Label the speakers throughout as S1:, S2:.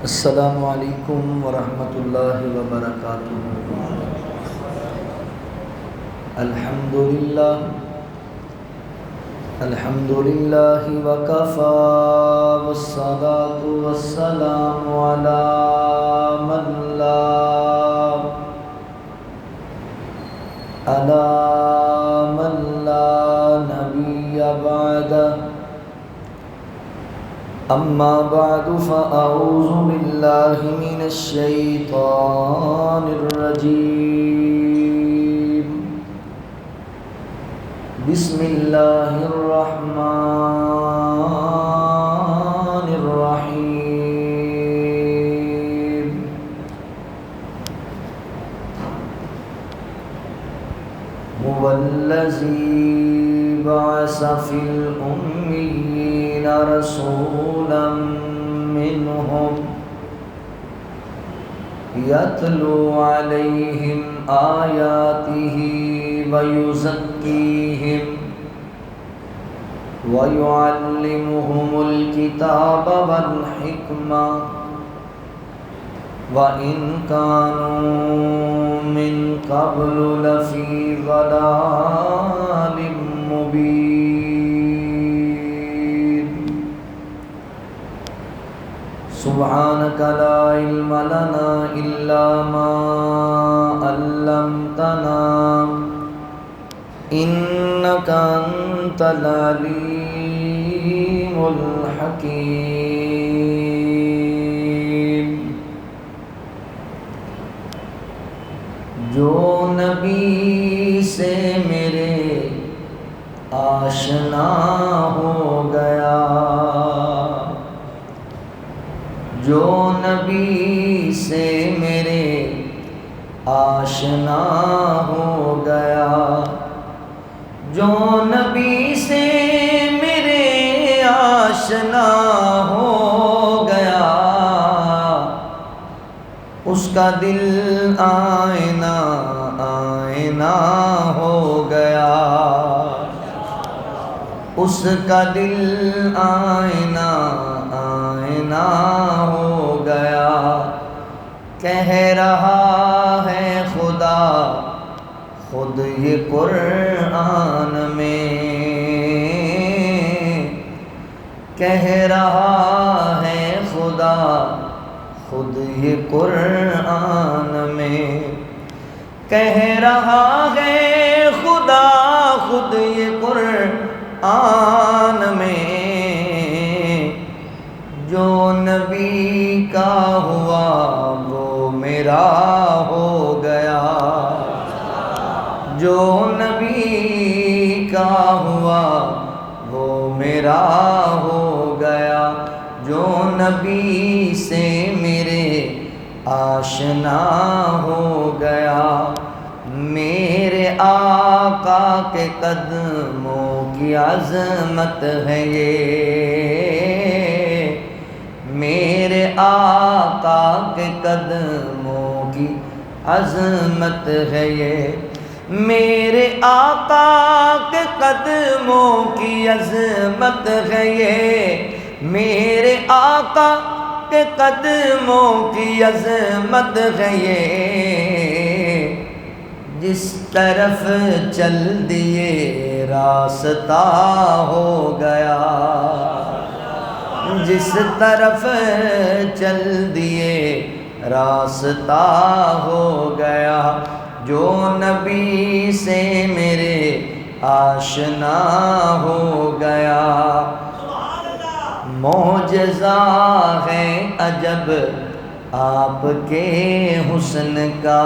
S1: السلام علیکم ورحمۃ اللہ وبرکاتہ۔ الحمد للہ وکفی والصلاة والسلام علی من لا نبی بعدہ، اما بعد فاعوذ باللہ من الشیطان الرجیم، بسم اللہ الرحمن الرحیم۔ هو الذی بعث فی الأمین رسولا منهم یتلو علیہم آیاتہ ویزکیہم ویعلمہم الکتاب والحکمہ وَإِن كَانُوا مِن قَبْلُ لَفِي ضَلَالٍ مُبِينٍ۔ سبحانك لا علم لنا إلا ما علمتنا إنك أنت العليم الحكيم۔ جو نبی سے میرے آشنا ہو گیا، جو نبی سے میرے آشنا ہو گیا، جو نبی سے میرے آشنا ہو گیا، اس کا دل آئینہ آئینہ ہو گیا، اس کا دل آئینہ آئینہ ہو گیا۔ کہہ رہا ہے خدا خود یہ قرآن میں، کہہ رہا ہے خدا خود یہ قرآن میں، کہہ رہا ہے خدا خود یہ قرآن میں، جو نبی کا ہوا وہ میرا ہو گیا، جو نبی کا ہوا وہ میرا ہو گیا، جو نبی سے میرے آشنا ہو گیا۔ میرے آقا کے قدموں کی عظمت ہے یہ، میرے آقا کے قدموں کی عظمت ہے یہ، میرے آقا کے قدموں کی عظمت ہے یہ، میرے آقا کے قدموں کی عظمت ہے یہ، جس طرف چل دیے راستہ ہو گیا، جس طرف چل دیے راستہ ہو گیا، جو نبی سے میرے آشنا ہو گیا۔ معجزہ ہے عجب آپ کے حسن کا،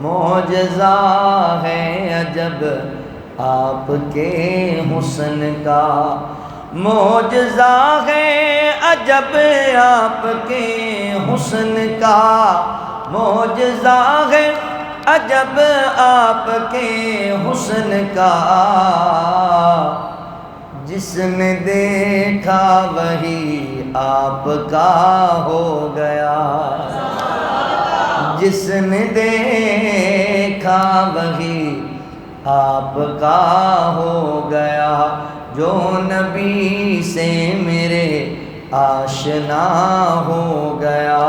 S1: معجزہ ہے عجب آپ کے حسن کا، معجزہ ہے عجب آپ کے حسن کا، معجزہ ہے عجب آپ کے حسن کا، جس نے دیکھا وہی آپ کا ہو گیا، جس نے دیکھا وہی آپ کا ہو گیا، جو نبی سے میرے آشنا ہو گیا،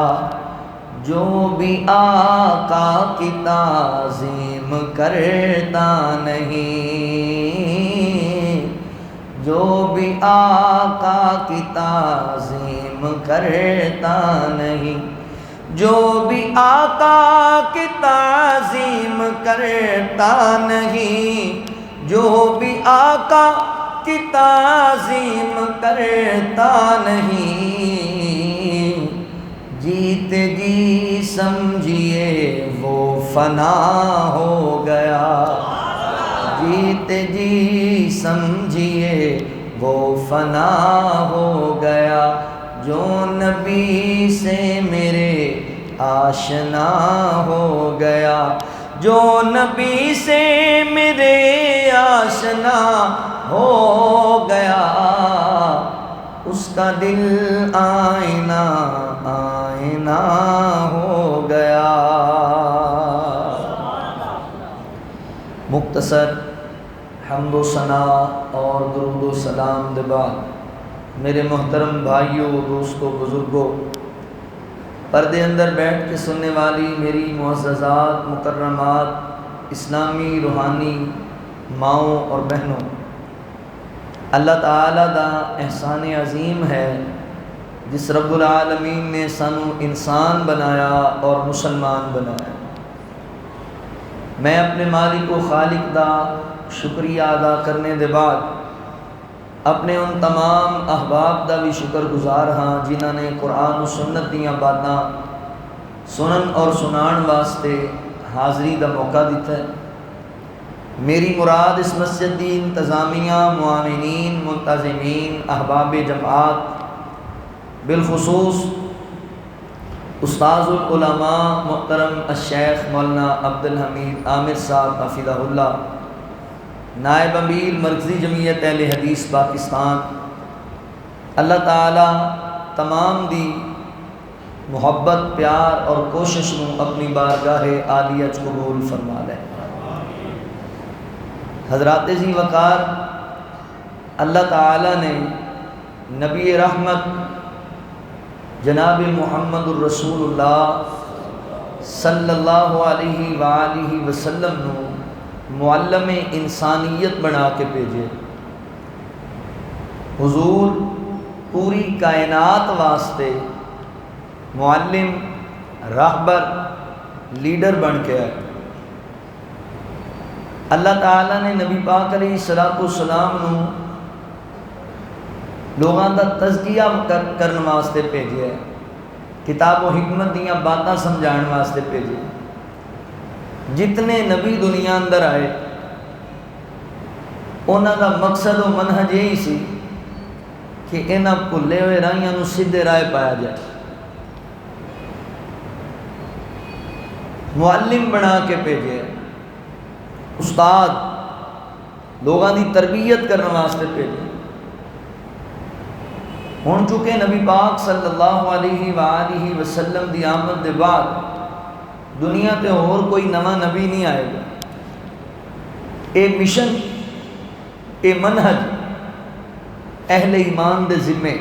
S1: جو بھی آقا کی تعظیم کرتا نہیں، جو بھی آقا کی تعظیم کرتا نہیں، جو بھی آقا کی تعظیم کرتا نہیں، جو بھی آقا کی تعظیم کرتا نہیں، جیتے جی سمجھیے وہ فنا ہو گیا، جیتے جی سمجھیے وہ فنا ہو گیا، جو نبی سے میرے آشنا ہو گیا، جو نبی سے میرے آشنا ہو گیا، اس کا دل آئینہ آئینہ ہو گیا۔ مختصر حمد و ثنا اور درود و سلام دے بعد میرے محترم بھائیوں، دوستوں، بزرگوں، پردے اندر بیٹھ کے سننے والی میری معززات، مکرمات، اسلامی روحانی ماؤں اور بہنوں، اللہ تعالیٰ دا احسان عظیم ہے جس رب العالمین نے سانو انسان بنایا اور مسلمان بنایا۔ میں اپنے مالک و خالق دا شکریہ ادا کرنے دے بعد اپنے ان تمام احباب دا بھی شکر گزار ہاں جنہاں نے قرآن و سنت دیاں باتاں سنن اور سنان واسطے حاضری دا موقع دیتا ہے۔ میری مراد اس مسجد دی انتظامیہ، معاونین، منتظمین، احباب جماعت، بالخصوص استاذ العلماء محترم الشیخ مولانا عبدالحمید عامر صاحب حفظہ اللہ، نائب امیر مرکزی جمعیت اہل حدیث پاکستان، اللہ تعالیٰ تمام دی محبت، پیار اور کوشش نو اپنی بارگاہ عالیہ قبول فرما لے۔ حضرات ذی وقار، اللہ تعالیٰ نے نبی رحمت جناب محمد الرسول اللہ صلی اللہ علیہ وآلہ وسلم نو معلم انسانیت بنا کے بھیجے۔ حضور پوری کائنات واسطے معلم، راہبر، لیڈر بن کے آئے۔ اللہ تعالیٰ نے نبی پاک علیہ السلام نو لوگاں دا تزکیہ کرنے واسطے بھیجے ہے، کتاب و حکمت دیاں باتاں سمجھان واسطے بھیجے۔ جتنے نبی دنیا اندر آئے انہاں دا مقصد و منہج یہی سی کہ انہاں بھلے ہوئے راہیاں نو سیدھے راہ پایا جائے۔ معلم بنا کے بھیجے، استاد لوگاں دی تربیت کرنے واسطے بھیجے۔ ہن چکے نبی پاک صلی اللہ علیہ وآلہ وسلم دی آمد دے بعد دنیا تے اور کوئی نواں نبی نہیں آئے گا۔ اے مشن، اے منہج اہل ایمان دے ذمے،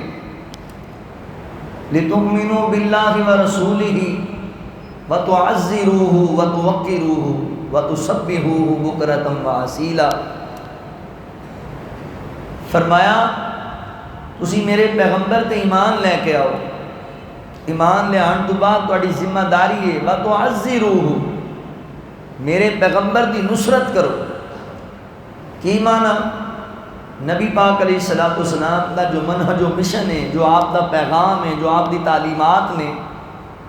S1: لِتُؤْمِنُوا بِاللَّهِ وَرَسُولِهِ وَتُعَزِّرُوهُ وَتُوَقِّرُوهُ وَتُسَبِّحُوهُ بُكْرَةً وَأَصِيلًا۔ فرمایا تسی میرے پیغمبر تے ایمان لے کے آؤ، ایمان لے آن تو بعد تہاڈی ذمہ داری ہے وَتُعَزِّرُوهُ، میرے پیغمبر دی نصرت کرو۔ کی معنی؟ نبی پاک علیہ السلام دا جو منہج و مشن ہے، جو آپ دا پیغام ہے، جو آپ دی تعلیمات نے،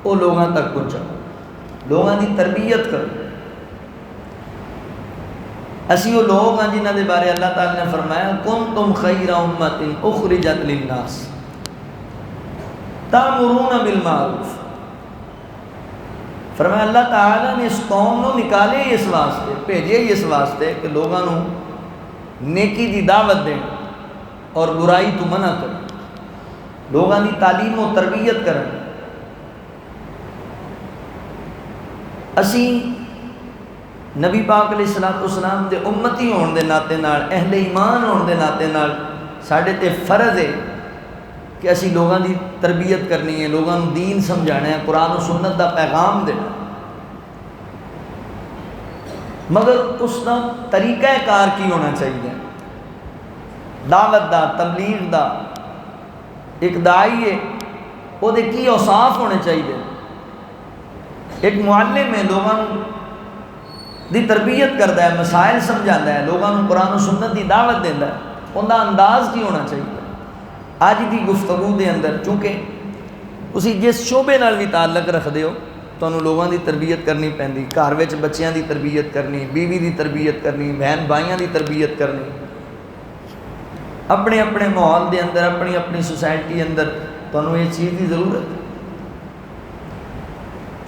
S1: وہ لوگاں تک پہنچاؤ، لوگاں دی تربیت کرو۔ اسی وہ لوگ ہیں جنہاں دے بارے اللہ تعالیٰ نے فرمایا کنتم خیر امت اخرجت للناس تأمرون بالمعروف۔ فرمایا اللہ تعالیٰ نے اس قوم نو نکالے اس واسطے، بھیجے اس واسطے کہ لوگاں نو نیکی دی دعوت دیں اور برائی تو منع کریں، لوگاں دی تعلیم و تربیت کریں۔ اسی نبی پاک علیہ السلام دے امتی ہون دے ناطے نال، اہل ایمان ہون دے ناطے نال ساڈے تے فرض ہے کہ اسی لوگاں دی تربیت کرنی ہے، لوگاں نوں دین سمجھانا ہے، قرآن و سنت دا پیغام دینا، مگر اس دا طریقہ کار کی ہونا چاہیے؟ دعوت دا، تبلیغ دا ایک داعی ہے، وہ دے کی اوصاف ہونے چاہیے؟ ایک معلم ہے، لوگاں دی تربیت کرتا ہے، مسائل سمجھاتا ہے، لوگاں قرآن و سنت دی دعوت دیتا ہے، ان دا انداز کی ہونا چاہیے؟ اج دی گفتگو دے اندر چونکہ تسی جس شعبے نال بھی تعلق رکھتے ہو تانوں لوگاں دی تربیت کرنی پیندی، گھر وچ بچیاں دی تربیت کرنی، بیوی دی تربیت کرنی، بہن بھائیاں دی تربیت کرنی، اپنے اپنے ماحول دے اندر، اپنی اپنی سوسائٹی اندر تانوں یہ چیز دی ضرورت ہے،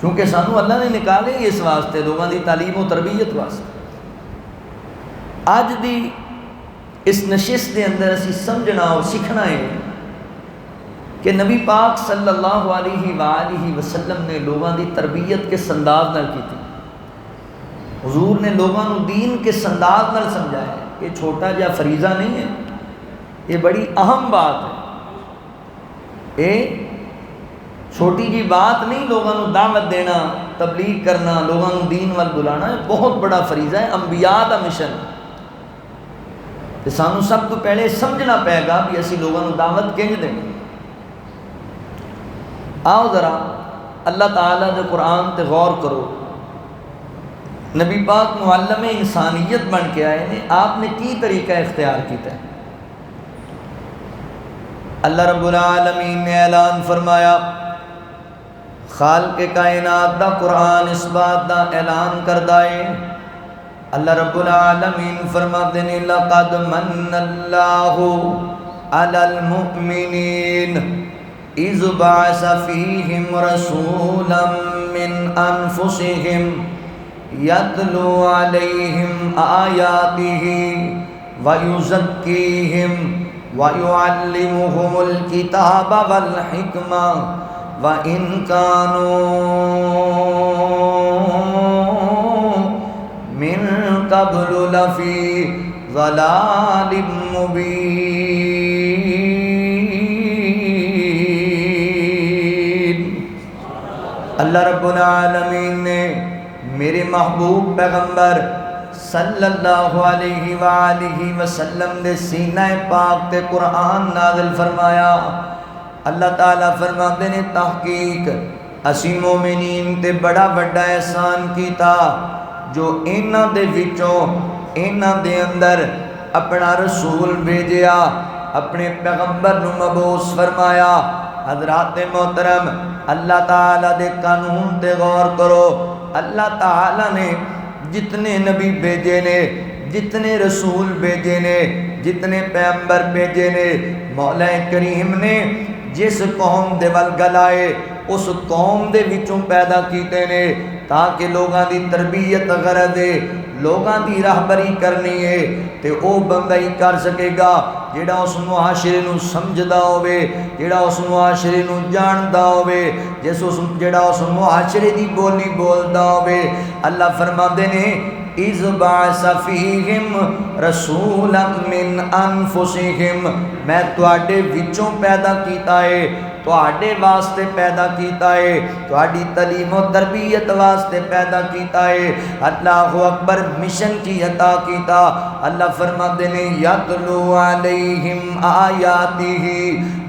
S1: کیونکہ سانوں اللہ نے نکالے اس واسطے، لوگاں دی تعلیم و تربیت واسطے۔ اج دی اس نشست دے اندر اسی سمجھنا اور سیکھنا ہے کہ نبی پاک صلی اللہ علیہ وآلہ وسلم نے لوگاں دی تربیت کس انداز نال کی تھی، حضور نے لوگاں نو دین کس انداز نال سمجھایا ہے۔ یہ چھوٹا جا فریضہ نہیں ہے، یہ بڑی اہم بات ہے، یہ چھوٹی جی بات نہیں، لوگاں نو دعوت دینا، تبلیغ کرنا، لوگاں نو دین وال بلانا، یہ بہت بڑا فریضہ ہے، انبیاء دا مشن۔ سانوں سب تو پہلے سمجھنا پائے گا بھی اسی لوگوں نو دعوت کنج دیں۔ آؤ ذرا اللہ تعالیٰ دے قرآن تے غور کرو، نبی پاک معلم انسانیت بن کے آئے نے، آپ نے کی طریقہ اختیار کیتا ہے؟ اللہ رب العالمین نے اعلان فرمایا، خالق کائنات دا قرآن اس بات دا اعلان کردہ ہے، اللہ رب العالمین فرماتے ہیں لَقَدْ مَنَّ اللَّهُ عَلَى الْمُؤْمِنِينَ اِذْ بَعَثَ فِيهِمْ رَسُولًا مِّنْ أَنفُسِهِمْ يَتْلُو عَلَيْهِمْ آيَاتِهِ وَيُزَكِّيهِمْ وَيُعَلِّمُهُمُ الْكِتَابَ وَالْحِكْمَةَ وَإِنْ كَانُوا مِن قَبْلُ لَفِي ضَلَالٍ مُبِينٍ۔ اللہ رب العالمین نے میرے محبوب پیغمبر صلی اللہ علیہ وآلہ وسلم دے سینہ پاک تے قرآن نازل فرمایا۔ اللہ تعالیٰ فرماتے نے تحقیق اسی مومنین تے بڑا بڑا احسان کیتا جو اینا دے وچوں اینا دے اندر اپنا رسول بھیجیا، اپنے پیغمبر نو مبعوث فرمایا۔ حضرات محترم، اللہ تعالیٰ دے قانون تے غور کرو، اللہ تعالیٰ نے جتنے نبی بھیجے نے، جتنے رسول بھیجے نے، جتنے پیغمبر بھیجے نے، مولا کریم نے جس قوم دے ول گلائے اس قوم دے وچوں پیدا کیتے نے تاکہ لوگاں دی تربیت غرض ہے، لوگاں دی راہبری کرنی ہے تے او بندہ ہی کر سکے گا جیڑا اس معاشرے نو سمجھدا ہوئے، جیڑا اس معاشرے نو جاندا ہوئے، جیڑا اس معاشرے دی بولی بولدا ہوئے۔ اللہ فرماندے نے اِذْ بَعَثَ فِيهِمْ رَسُولًا مِّنْ أَنفُسِهِمْ، میں تواڈے وچوں پیدا کیتا ہے، تواڈے واسطے پیدا کیتا ہے، تواڈی تعلیم و تربیت واسطے پیدا کیتا ہے۔ اللہ اکبر، مشن کی عطا کیتا۔ اللہ فرماتے ہیں یتلو علیہم آیاتہ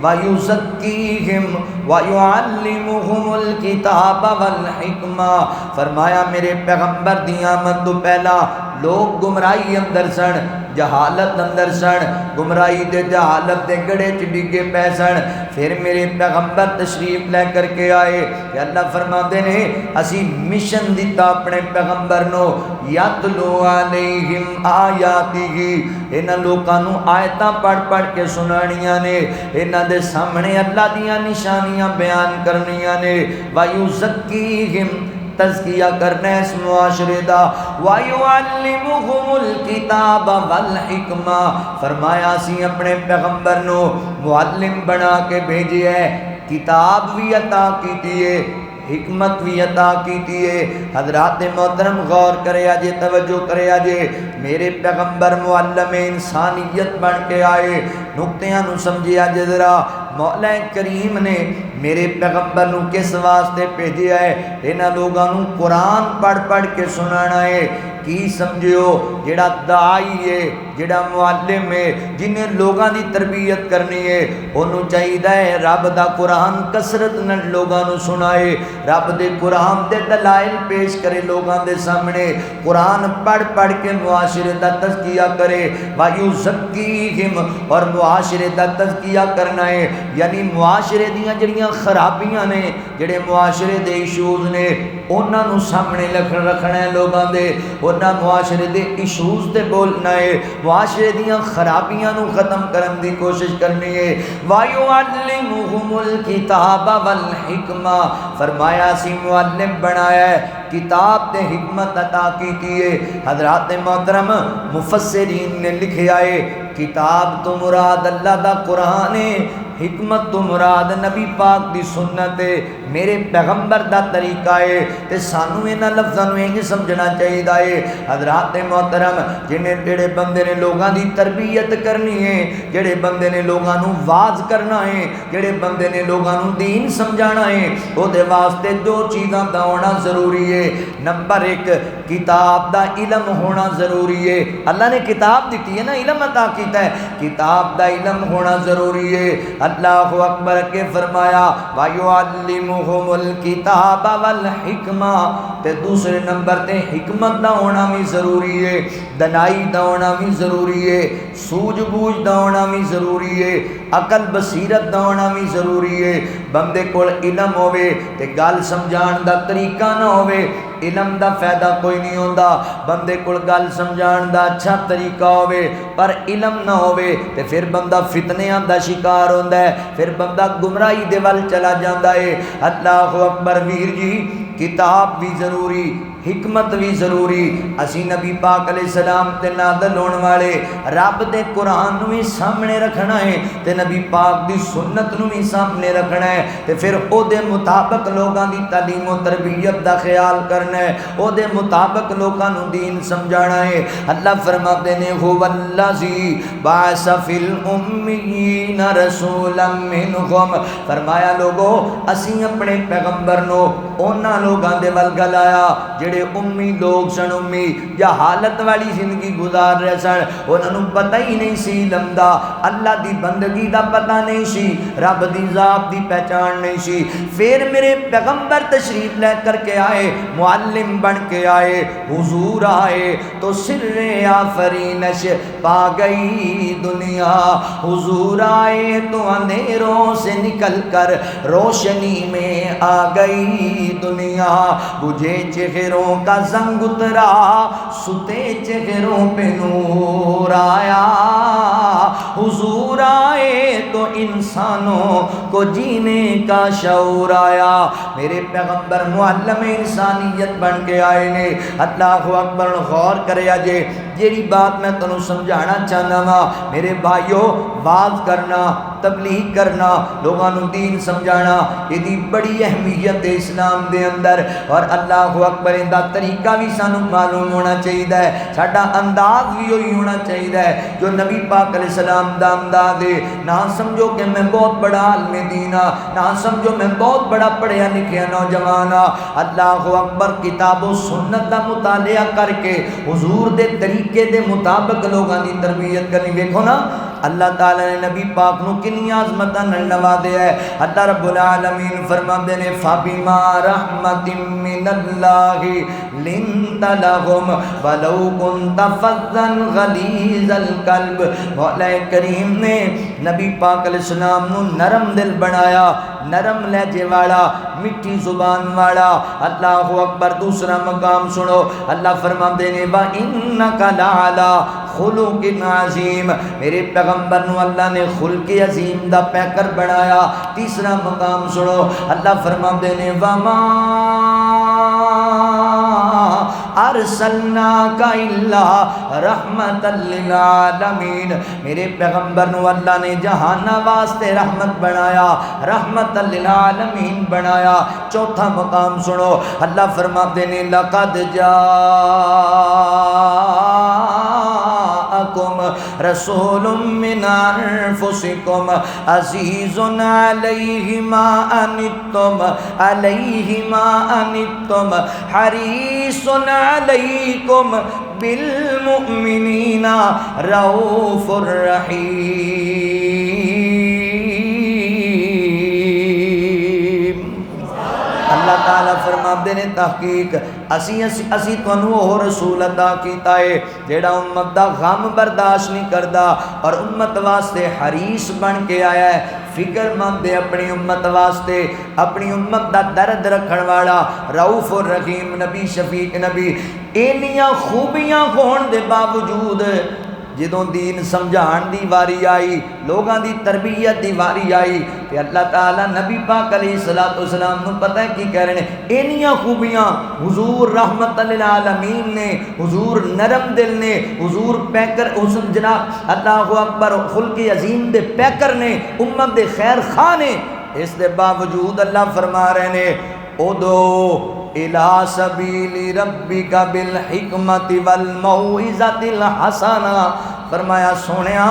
S1: ویزکیہم ویعلمہم الکتاب والحکمہ۔ فرمایا میرے پیغمبر دی آمد تو پہلا لوگ گمراہی اندر سن، جہالت اندر سن، گمراہی دے جہالت دے گڑے چ ڈگے پے سن، پھر میرے پیغمبر تشریف لے کر کے آئے کہ اللہ فرماتے ہیں اسی مشن دیتا اپنے پیغمبر نو یتلو علیہم آیاتہ، انہاں لوکاں نو آیتاں پڑھ پڑھ کے سنانیاں نے، انہاں دے سامنے اللہ دیاں نشانیاں بیان کرنیاں نے، وَيُزَكِّيهِمْ تزکیہ کرنا ہے اس معاشرے دا، وَيُعَلِّمُهُمُ الْكِتَابَ وَالْحِكْمَةَ۔ فرمایا سی اپنے پیغمبر نو معلم بنا کے بھیجے ہے، کتاب بھی عطا کیتی ہے، حکمت بھی عطا کیتی ہے۔ حضرات محترم غور کرے آجے، توجہ کرے آجے، میرے پیغمبر معلم انسانیت بن کے آئے، نقطیاں نو سمجھے آجے ذرا۔ مولا کریم نے میرے پیغمبر نو کس واسطے بھیجیا ہے؟ انہاں لوگاں نو قرآن پڑھ پڑھ کے سنانا ہے۔ کی سمجھو جڑا دائی ہے، جڑا معلم ہے، جنہیں لوگاں دی تربیت کرنی ہے، انہوں چاہیدہ ہے رب دا قرآن کثرت نال لوگاں نو سنائے، رب دے قرآن دے دلائل پیش کرے لوگاں دے سامنے، قرآن پڑھ پڑھ کے معاشرے دا تزکیہ کرے۔ وَيُزَكِّيهِمْ، اور معاشرے دا تزکیہ کرنا ہے، یعنی معاشرے دیاں جڑیاں خرابیاں نے، جڑے معاشرے دے ایشوز نے، انہاں نو سامنے رکھنا ہے لوگاں دے، انہاں معاشرے دے ایشوز تے بولنا ہے، معاشرے دیاں خرابیاں نو ختم کرن دی کوشش کرنی ہے۔ وَيُعَلِّمُهُمُ الْكِتَابَ وَالْحِكْمَةَ، فرمایا سی معلم بنایا ہے، کتاب تے حکمت عطا کیتی ہے۔ حضرات محترم مفسرین نے لکھیا ہے کتاب تو مراد اللہ دا قرآن ہے، حکمت تو مراد نبی پاک دی سنت ہے، میرے پیغمبر دا طریقہ ہے، تے سانو انہاں لفظاں نو یہ سمجھنا چاہیے ہے۔ حضرات محترم جڑے بندے نے لوگاں دی تربیت کرنی ہے، جڑے بندے نے لوگاں نو واز کرنا ہے، جڑے بندے نے لوگاں نو دین سمجھانا ہے، او دے واسطے دو چیزاں دا ہونا ضروری ہے۔ نمبر ایک، کتاب دا علم ہونا ضروری ہے۔ اللہ نے کتاب دیتی ہے نا، علم عطا کیتا ہے، کتاب دا علم ہونا ضروری ہے۔ اللہ اکبر کے فرمایا وَيُعَلِّمُهُمُ الْكِتَابَ وَالْحِكْمَةَ، تے دوسرے نمبر تے حکمت دا ہونا بھی ضروری ہے، دنائی دا ہونا بھی ضروری ہے، سوجھ بوجھ دا ہونا بھی ضروری ہے، عقل بصیرت دا ہونا بھی ضروری ہے۔ بندے کول علم ہوئے تے گل سمجھان دا طریقہ نہ ہوئے، علم دا فائدہ کوئی نہیں ہوندا۔ بندے کول گل سمجھان دا اچھا طریقہ ہوئے پر علم نہ ہوئے تے پھر بندہ فتنیاں دا شکار ہوندا ہے، پھر بندہ گمراہی دے ول چلا جاندا ہے۔ اللہ اکبر ویر جی، کتاب بھی ضروری، حکمت بھی ضروری۔ اسی نبی پاک علیہ السلام تے نازل ہون والے رب دے قرآن نو بھی سامنے رکھنا ہے تے نبی پاک دی سنت نو بھی سامنے رکھنا ہے، تے پھر او دے مطابق لوگاں دی تعلیم و تربیت دا خیال کرنا ہے، او دے مطابق لوگاں نو دین سمجھانا ہے۔ اللہ فرماتے نے هو الذی بعث فی الامیین رسولا منہم، فرمایا لوگو اسی اپنے پیغمبر نو اونا لوگاں دے ول گلایا جڑے امی لوگ سن، امی جہالت والی زندگی گزار رہے سن، انہاں نوں پتہ ہی نہیں سی علم دا، اللہ دی بندگی دا پتہ نہیں سی، رب دی ذات دی پہچان نہیں سی۔ پھر میرے پیغمبر تشریف لے کر کے آئے، معلم بن کے آئے، حضور آئے تو سر آفرینش پا گئی دنیا، حضور آئے تو اندھیروں سے نکل کر روشنی میں آ گئی دنیا، بجھے چہروں کا زنگ اترا، ستے چہروں پہ نور آیا، حضور آئے تو انسانوں کو جینے کا شعور آیا۔ میرے پیغمبر معلم انسانیت بن کے آئے نے۔ اللہ اکبر، غور کرے آجے جیڑی بات میں تنوں سمجھانا چاہنا وا میرے بھائیو، واز کرنا، تبلیغ کرنا، لوگاں نوں دین سمجھانا، یہ دی بڑی اہمیت ہے اسلام دے اندر، اور اللہ اکبر دا طریقہ بھی سانوں معلوم ہونا چاہیے ہے، ساڈا انداز بھی وہی ہونا چاہیے ہے جو نبی پاک علیہ السلام دا انداز ہے۔ نہ سمجھو کہ میں بہت بڑا عالم دین ہاں، نہ سمجھو میں بہت بڑا پڑھیا لکھیا نوجوان ہاں۔ اللہ اکبر، کتاب و سنت دا مطالعہ کر کے حضور دے طریقے دے مطابق لوگاں دی تربیت کرنی۔ دیکھو نا اللہ تعالیٰ نے نبی پاک نو کنی عظمتاں نال نوازیا ہے۔ اللہ رب العالمین فرماندے نے فَبِمَا رَحْمَةٍ مِّنَ اللَّهِ لِنْتَ لَهُمْ وَلَوْ كُنْتَ فَظًّا غَلِيظَ الْقَلْبِ، مولا کریم نے نبی پاک علیہ السلام نو نرم دل بنایا، نرم لہجے والا، میٹھی زبان والا۔ اللہ اکبر، دوسرا مقام سنو، اللہ فرماندے نے وَإِنَّكَ لَعَلَىٰ خُلُقٍ عَظِيمٍ، میرے پیغمبر نو اللہ نے خلق عظیم دا پیکر بنایا۔ تیسرا مقام سنو، اللہ فرماندے نے وَمَا ارسلناک الا رحمت للعالمین، میرے پیغمبر نو اللہ نے جہانہ واسطے رحمت بنایا، رحمت للعالمین بنایا۔ چوتھا مقام سنو، اللہ فرماتے ہیں لقد جاءکم رسول من انفسکم عزیز علیہ ما عنتم حریص علیکم بالمؤمنین رؤوف الرحیم۔ اللہ تعالیٰ فرماتے ہیں تحقیق اسی تنو وہ رسول عطا کیتا ہے جیڑا امت دا غم برداشت نہیں کردا اور امت واسطے حریص بن کے آیا ہے، فکر مند ہے اپنی امت واسطے، اپنی امت دا درد رکھن والا، رؤوف الرحیم نبی، شفیق نبی۔ اینیاں خوبیاں ہون دے باوجود جدوں دین سمجھان دی واری آئی، لوگاں دی تربیت دی واری آئی، تے اللہ تعالیٰ نبی پاک علیہ السلام نو پتہ ہے کی کہہ رہے ہیں، اینیاں خوبیاں حضور رحمت للعالمین نے، حضور نرم دل نے، حضور پیکر حسن جناب اللہ اکبر خلق عظیم دے پیکر نے، امت دے خیر خواہ نے، اس دے باوجود اللہ فرما رہے ہیں اُدعُو اِلیٰ سَبِیلِ رَبِّکَ بِالْحِکْمَةِ وَالْمَوْعِظَةِ الْحَسَنَةِ، فرمایا سونیا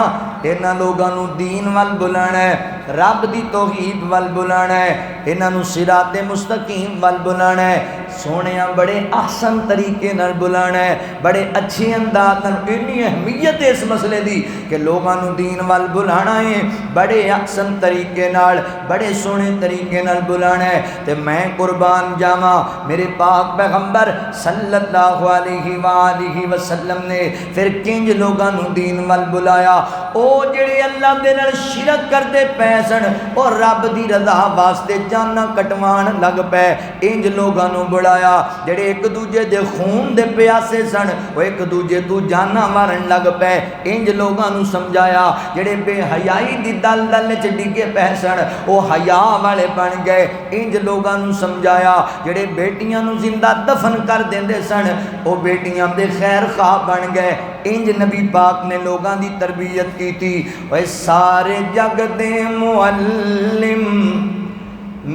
S1: انہاں لوگاں نو دین وال بلانا ہے، رب دی توحید وال بلانا ہے، انہاں نو صراط مستقیم وال بلانا ہے، سونیا بڑے احسن طریقے نال بلانا ہے، بڑے اچھے انداز نال۔ اتنی اہمیت ہے اس مسئلے دی کہ لوگاں نو دین وال بلانا ہے، بڑے احسن طریقے نال، بڑے سونے طریقے نال بلانا ہے۔ تے میں قربان جاواں میرے پاک پیغمبر صلی اللہ علیہ وآلہ وسلم نے پھر کنج لوگاں نو دین وال بلایا؟ او جڑے اللہ دے نال شرک کردے پے سن اور رب دی رضا واسطے جانا کٹوان لگ پے، انج لوگاں نو بلایا۔ جڑے ایک دوجے دے خون دے پیاسے سن وہ ایک دوجے تو جانا مارن لگ پے، انج لوگاں نو سمجھایا۔ جڑے بے حیائی دی دل دل چ ڈگے پے سن وہ حیا والے بن گئے، انج لوگاں نو سمجھایا۔ جڑے بیٹیاں نو زندہ دفن کر دیندے سن وہ بیٹیاں دے خیر خواہ بن گئے، انج نبی پاک نے لوگاں دی تربیت کی تھی۔ اے سارے جگ دے معلم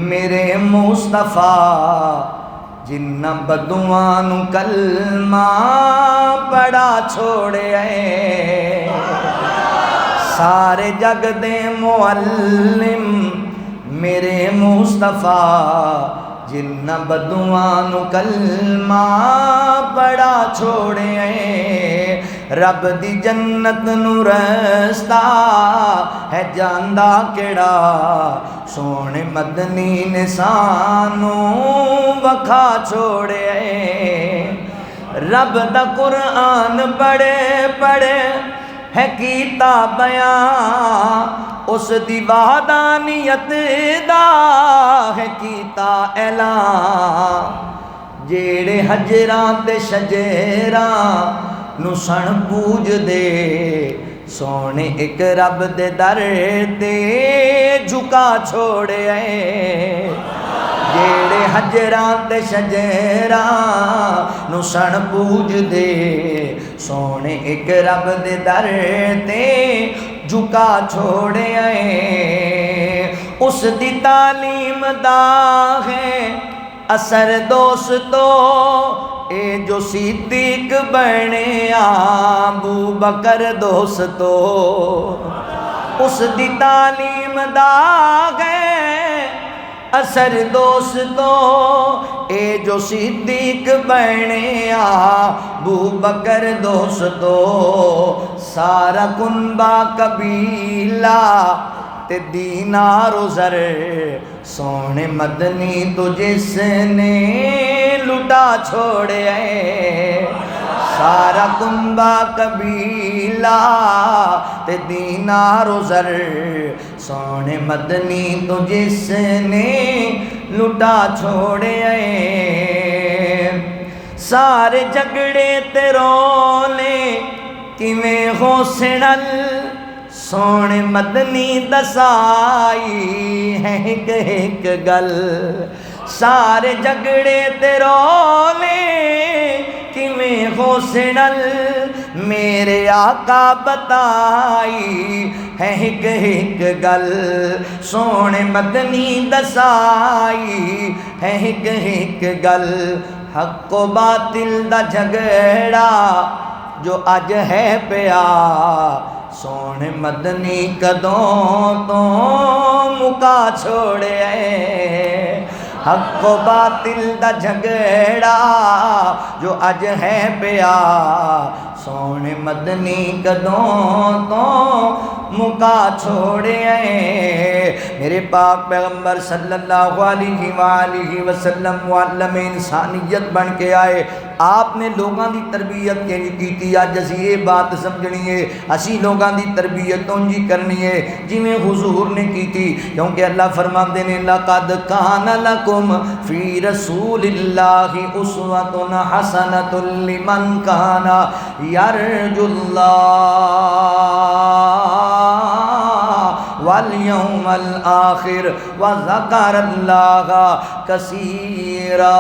S1: میرے مصطفیٰ، جنہ بدواں نو کلمہ پڑھا چھوڑے، سارے جگ دے معلم میرے مصطفیٰ، جنہ بدواں نو کلمہ پڑھا چھوڑے، رب دی جنت نو رستہ ہے جاندا کیڑا، سونے مدنی نے سانو وکھا چھوڑے۔ رب دا قرآن پڑھے پڑھے ہے کیتا بیان، اس دی وحدانیت دا ہے کیتا اعلان، جیڑے حجراں تے شجراں نو سن پوج دے، سونے ایک رب دے در تے جھکا چھوڑے، جیڑے حجراں تے شجراں نو سن پوج دے، سونے ایک رب دے در تے جھکا چھوڑے۔ اس دی تعلیم دا ہے اثر دوستو، اے جو صدیق بنے ابو بکر دوستو، اس دی تعلیم دا ہے اثر دوستو، اے جو صدیق بنے ابو بکر دوستو، سارا کنبہ قبیلہ تے دینار و زر، سونے مدنی تو جس نے لٹا چھوڑے، سارا کنبہ قبیلہ تے دینار و زر، سونے مدنی تو جس نے لٹا چھوڑے۔ سارے جگڑے تے رولے کیویں ہو سڑل، سونے مدنی دسائی ہے ایک ایک گل، سارے جگڑے تے رولے کیویں حسنل میرے آقا بتائی ہے ہک ہک گل سونے مدنی دسائی ہے ہک ہک گل حق و باطل دا جھگڑا جو اج ہے پیا سونے مدنی کدوں تو مکا چھوڑے حق و باطل دا جھگڑا جو اج ہے پیا سونے مدنی کدوں تو مکا چھوڑے میرے پاک پیغمبر صلی اللہ علیہ وآلہ وسلم معلم انسانیت بن کے آئے آپ نے لوگاں دی تربیت کنج کیتی اج اسی یہ بات سمجھنی ہے اسی لوگاں دی تربیت انجی کرنی ہے جویں حضور نے کیتی کیونکہ اللہ فرماندے نے لقد کان لکم فی رسول اللہ اسوۃ حسنۃ لمن کان یرجو اللہ والیوم الآخر وذکر اللہ کثیرا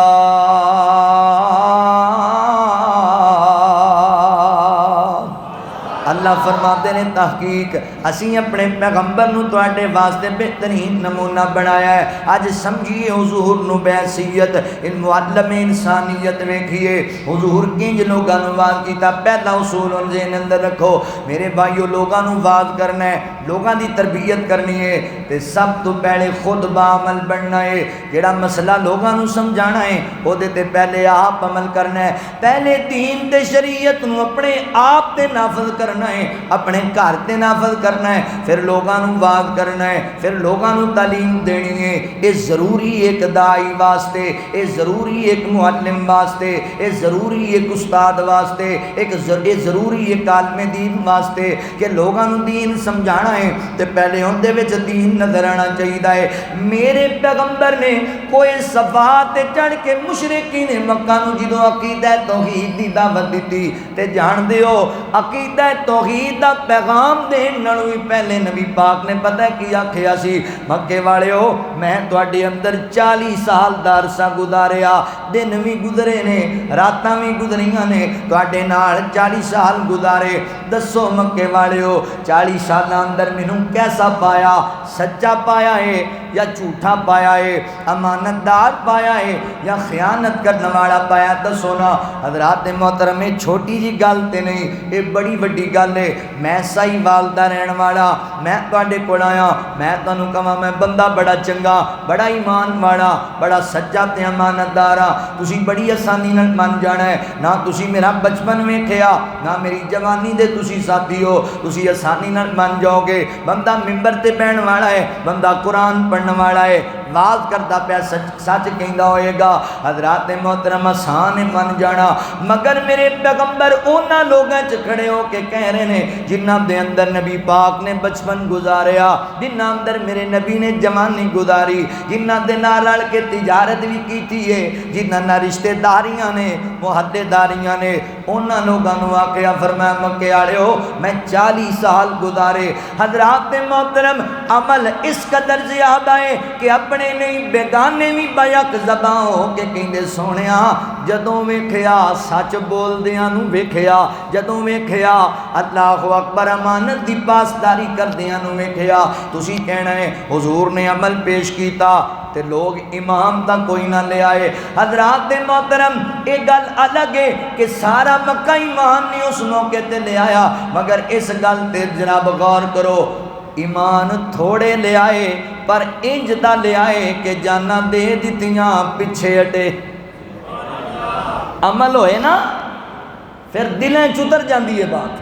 S1: اللہ فرماتے نے تحقیق اسی اپنے پیغمبر نو تواڈے واسطے بہترین نمونہ بنایا ہے اج سمجھیے حضور نو بحیثیت ان معلم انسانیت ویکھیے حضور کنج لوگاں نو واز کیتا پہلا اصول ان ذہن اندر رکھو میرے بھائیو لوگاں نو واز کرنا ہے لوگاں دی تربیت کرنی ہے تے سب تو پہلے خود بعمل بننا ہے جڑا مسئلہ لوگاں نو سمجھانا ہے او دے تے پہلے آپ عمل کرنا ہے پہلے دین تے شریعت نو اپنے آپ تے نافذ کرنا ہے اپنے گھر تے نافذ کرنا ہے پھر لوگاں نو واز کرنا ہے پھر لوگاں نو تعلیم دینی ہے یہ ضروری ایک دائی واسطے یہ ضروری ایک معلم واسطے یہ ضروری ایک استاد واسطے یہ ضروری ایک عالم دین واسطے کہ لوگاں نو دین سمجھانا ہے تے پہلے ان دے وچ دین نظر آنا چاہیے ہے میرے پیغمبر نے کوئی صفا تے چڑھ کے مشرکین مکہ نو جدوں عقیدہ توحید دی دعوت دتی تے جان دیو عقیدہ توحید دا پیغام دین نالوں بھی پہلے نبی پاک نے پتہ کی آکھیا سی مکے والےو میں تواڈے اندر 40 سال دا عرصہ گزاریا دن بھی گزرے نے راتاں بھی گزریاں نے تواڈے نال 40 سال گزارے دسو مکے والےو 40 سالاں اندر مینوں کیسا پایا سچا پایا ہے یا جھوٹا پایا ہے امانت دار پایا ہے یا خیانت کرنے والا پایا دسو نا حضرات محترم چھوٹی جی گل تے نہیں یہ بڑی وڈی گل ہے میں صحیح والدہ رہن والا میں تواڈے کول آیا میں تانوں کہاں میں بندہ بڑا چنگا بڑا ایمان والا بڑا سچا تے امانت دار ہاں تسی بڑی آسانی نال من جانا ہے نہ تسی میرا بچپن ویکھیا نہ میری جوانی دے تسی ساتھی ہو تسی آسانی نال من جاؤ گے بندہ منبر تے بیٹھن والا ہے بندہ قرآن پڑھن والا ہے واز کرتا پیا سچ کہندا ہوئے گا حضرات محترم آسان من جانا مگر میرے پیغمبر انہاں لوگاں چ کھڑے ہو کے کہہ رہے ہیں جنہاں دے اندر نبی پاک نے بچپن گزاریا جنہاں اندر میرے نبی نے جوانی گزاری جنہاں دے نال رل کے تجارت بھی کیتی ہے جنہاں نال رشتہ داریاں نے محدے داریاں نے انہاں لوگاں نو آکھیا فرمایا مکے والےو میں 40 سال گزارے حضرات محترم عمل اس قدر زیادہ ہے کہ اپنے نہیں بیگانے بھی بیک زباں ہو کے کہندے سونیا جدوں ویکھیا سچ بولدیاں نو ویکھیا جدوں ویکھیا اللہ اکبر امانت دی پاسداری کردیاں نو ویکھیا تسی کہنا ہے حضور نے عمل پیش کیتا تے لوگ امام تک کوئی نہ لے آئے حضرات محترم ایک گل الگ ہے کہ سارا مکہ ایمان نہیں اس موقع تے لے آیا مگر اس گل تے جناب غور کرو ایمان تھوڑے لے آئے پر انج دا لے آئے کہ جانا دے دیتیاں پیچھے ہٹے عمل ہوئے نا پھر دلیں چتر جاندی ہے بات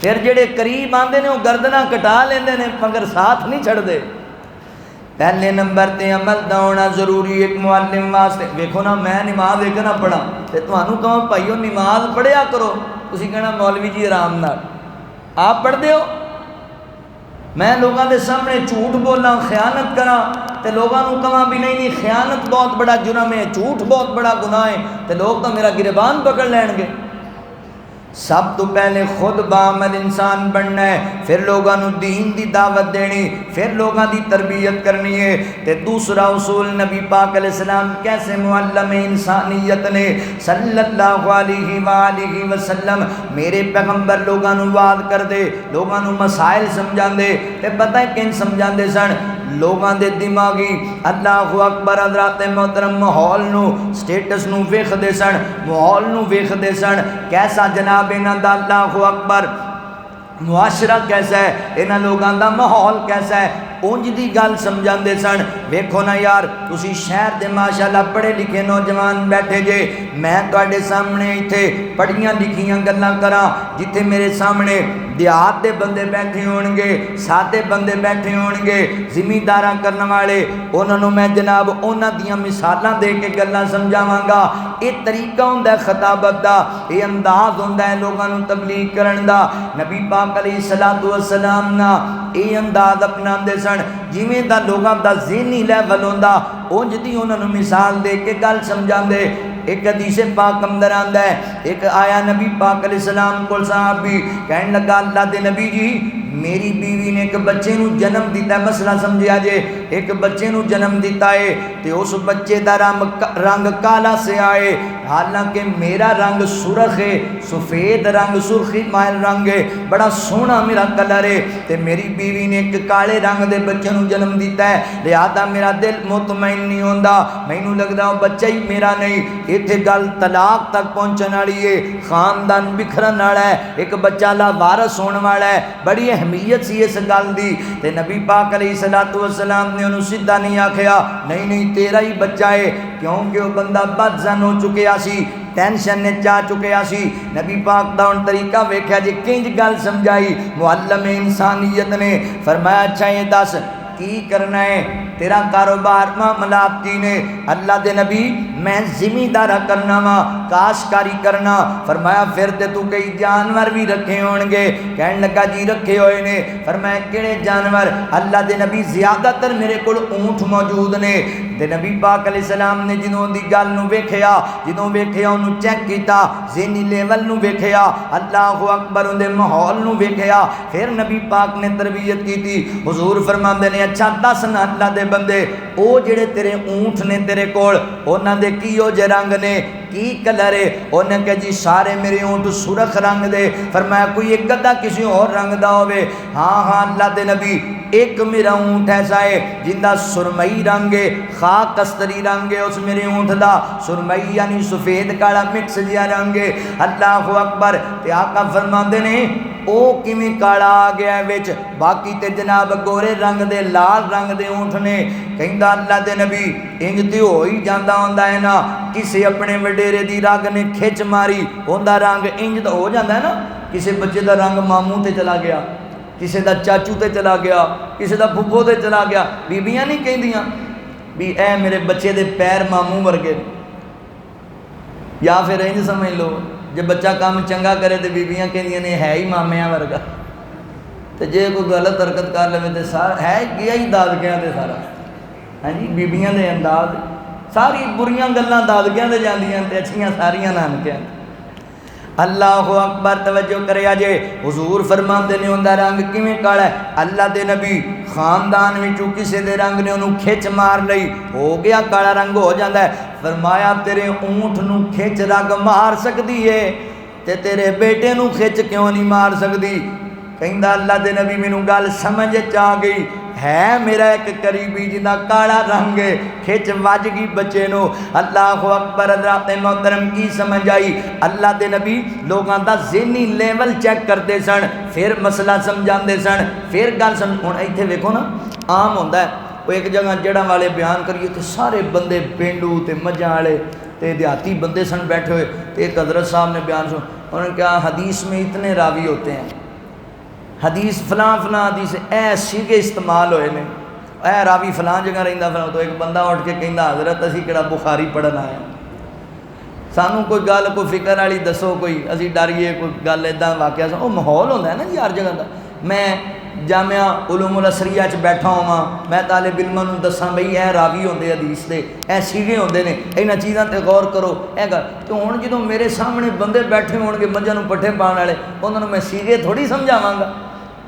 S1: پھر جڑے قریب آندے نے وہ گردناں کٹا لیندے نے مگر ساتھ نہیں چھڑ دے پہلے نمبر تے عمل دا ہونا ضروری ایک معلم واسطے ویکھو نا میں نماز ایک نہ پڑھا تے تانوں کہاں بھائیو نماز پڑھیا کرو تسی کہنا مولوی جی آرام نال آپ پڑھ دیو میں لوگاں دے سامنے جھوٹ بولاں خیانت کراں تے لوگاں نوں کہاں بھی نہیں خیانت بہت بڑا جرم ہے جھوٹ بہت بڑا گناہ ہے تے لوگ تو میرا گریبان پکڑ لین گے سب تو پہلے خود بعمل انسان بننا ہے، پھر لوگاں نو دین دی دعوت دینی، پھر لوگاں دی تربیت کرنی ہے۔ تے دوسرا اصول نبی پاک علیہ السلام کیسے معلم انسانیت نے صلی اللہ علیہ وآلہ وسلم میرے پیغمبر لوگاں نو وعظ کر دے، لوگاں نو مسائل سمجھان دے، تے پتہ ہے کن سمجھان دے سن؟ لوگاں دے دماغی اللہ اکبر حضرات محترم ماحول نو سٹیٹس نو ویکھ دے سن، ماحول نو ویکھ دے سن، کیسا جناب انہاں دا اللہ اکبر معاشرہ کیسا ہے، انہاں لوگاں دا ماحول کیسا ہے، اونج دی گل سمجھان دے سن۔ ویکھو نا یار تسی شہر دے ماشاءاللہ پڑھے لکھے نوجوان بیٹھے جے، میں تواڈے سامنے ایتھے پڑھیاں لکھیاں گلاں کراں، جتھے میرے سامنے دیہات دے بندے بیٹھے ہون گے، سادے بندے بیٹھے ہون گے، زمینداراں کرن والے، انہاں نوں میں جناب انہاں دیاں مثالاں دے کے گلاں سمجھاواں گا۔ اے طریقہ ہوندا ہے خطابت دا، اے انداز ہوندا ہے لوگاں نوں تبلیغ کرن دا۔ نبی پاک علیہ الصلوۃ والسلام نا اے انداز اپناندے سن، جویں دا لوگاں دا ذہنی لیول ہوندا اونج دی انہاں نوں مثال دے کے گل سمجھاندے۔ ایک حدیث پاک اندر آندا ہے، ایک آیا نبی پاک علیہ السلام کول صحابی کہن لگا اللہ دے نبی جی میری بیوی نے ایک بچے نو جنم دیتا ہے، مسئلہ سمجھیا جے، ایک بچے نو جنم دیتا ہے تے اس بچے دا رنگ کالا سے آئے، حالانکہ میرا رنگ سرخ ہے، سفید رنگ سرخی مائل رنگ ہے، بڑا سونا میرا کلر ہے، تے میری بیوی نے ایک کالے رنگ دے بچے نو جنم دیتا ہے، لہذا میرا دل مطمئن نہیں ہوندا، مینوں لگدا وہ بچہ ہی میرا نہیں۔ ایتھے گل طلاق تک پہنچن والی ہے، خاندان بکھرن والا ہے، ایک بچہ لا وارث ہون والا ہے، بڑی اہمیت سی اس گل دی۔ تے نبی پاک علیہ الصلوۃ والسلام نے انہوں سیدھا نہیں آکھیا نہیں نہیں تیرا ہی بچہ ہے، کیونکہ وہ بندہ بدظن ہو چکیا سی، ٹینشن نے چاہ چکیا سی۔ نبی پاک دا ان طریقہ ویکھیا جی کنج گل سمجھائی معلم انسانیت نے، فرمایا اچھا یہ دس کی کرنا ہے، تیرا کاروبار معاملات کی نے؟ اللہ دے نبی میں زمیندارہ کرنا وا، کاشتکاری کرنا۔ فرمایا پھر تے تو کئی جانور بھی رکھے ہون گے؟ کہن لگا جی رکھے ہوئے نے۔ فرمایا کیڑے جانور؟ اللہ دے نبی زیادہ تر میرے کول اونٹ موجود نے۔ تے نبی پاک علیہ السلام نے جنہوں دی گل نو ویکھیا، جنہوں ویکھیا انہوں چیک کیتا، ذہنی لیول نو ویکھیا، اللہ اکبر ان دے ماحول نو ویکھیا، پھر نبی پاک نے تربیت کی تھی۔ حضور فرماندے نے اچھا دس نا اللہ دے بندے او جڑے تیرے اونٹ نے تیرے کول انہاں دے کیو جے رنگ نے، کی کلر ہے؟ انہیں کہ جی سارے میرے اونٹ سرخ رنگ دے۔ فرمایا کوئی ایک گدا کسی اور رنگ دا ہوئے؟ ہاں ہاں اللہ دے نبی ایک میرا اونٹ ایسا ہے جندہ سرمئی رنگ ہے، خاک کستری رنگ ہے، اس میرے اونٹ دا سرمئی یعنی سفید کالا مکس جیا رنگ ہے۔ اللہ اکبر۔ تے آقا فرماندے نے او کیویں کالا آ گیا ہے وچ، باقی تے جناب گورے رنگ دے لال رنگ دے اونٹ نے۔ کہندا اللہ دے نبی انج تے ہو ہی جاندا ہوندا ہے نا، کسے اپنے وڈیرے دی رگ نے کھچ ماری ہوندا رنگ انج تے ہو جاندا ہے نا، کسے بچے دا رنگ ماموں تے چلا گیا، کسے دا چاچو تے چلا گیا، کسے دا پھپھو تے چلا گیا۔ بیبیاں نہیں کہندیاں بھی اے میرے بچے دے پیر ماموں ورگے، یا پھر انج سمجھ لو جب بچہ کام چنگا کرے تو بیبیاں کہندیاں نے ہے ہی مامیاں ورگا، تو جے کوئی غلط حرکت کر لے تو سارا ہے گیا ہی دادکیاں تے سارا۔ ہاں جی بیبیاں دے انداز ساری بریاں گلاں دادکیاں تے جاندیاں تے اچھیاں ساریاں نانکیاں۔ اللہ اکبر توجہ کریا جے، حضور فرماندے نے اوندا رنگ کیویں کالا ہے؟ اللہ دے نبی خاندان وچوں کسے دے رنگ نے انہوں کھچ مار لئی، ہو گیا کالا رنگ ہو جاندا ہے۔ فرمایا تیرے اونٹ نو کھچ رگ مار سکدی ہے تے تیرے بیٹے نو کھچ کیوں نہیں مار سکدی؟ کہندا اللہ دے نبی مینوں گل سمجھ آ گئی، ہے میرا ایک قریبی جنہ کالا رنگ ہے، کھچ وج گئی بچے نو۔ اللہ اکبر۔ حضرات محترم کی سمجھ آئی؟ اللہ دے نبی لوگاں دا ذہنی لیول چیک کرتے سن، پھر مسئلہ سمجھاندے سن، پھر گل سمجھ۔ ہن ایتھے ویکھو نا عام ہوندا ہے وہ ایک جگہ جڑاں والے بیان کریے تے سارے بندے پینڈو تے مجھاں والے تے دیہاتی بندے سن بیٹھے ہوئے، تے ایک حضرت صاحب نے بیان سن، انہوں نے کہا حدیث میں اتنے راوی ہوتے ہیں، حدیث فلاں فلاں حدیث اے سیگے استعمال ہوئے نے، اے راوی فلاں جگہ رہندا فلاں۔ تو ایک بندہ اٹھ کے کہندا حضرت اسی کہڑا بخاری پڑھن آیا، سانوں کوئی گل کوئی فکر والی دسو، کوئی اسی ڈریے کوئی گل ادا واقعہ۔ وہ ماحول ہوندا ہے نا جی ہر جگہ دا، میں جامعہ علوم الاسریہ چ بیٹھا ہوا، میں طالب علماں نوں دساں بھئی اے راوی ہوندے حدیث دے، اے سیغے ہوندے نے، انہاں چیزاں تے غور کرو، اے گل تو ہن جدوں میرے سامنے بندے بیٹھے ہون گے مجھاں نوں پٹھے پاؤن والے، انہاں نوں میں سیغے تھوڑی سمجھاواں گا،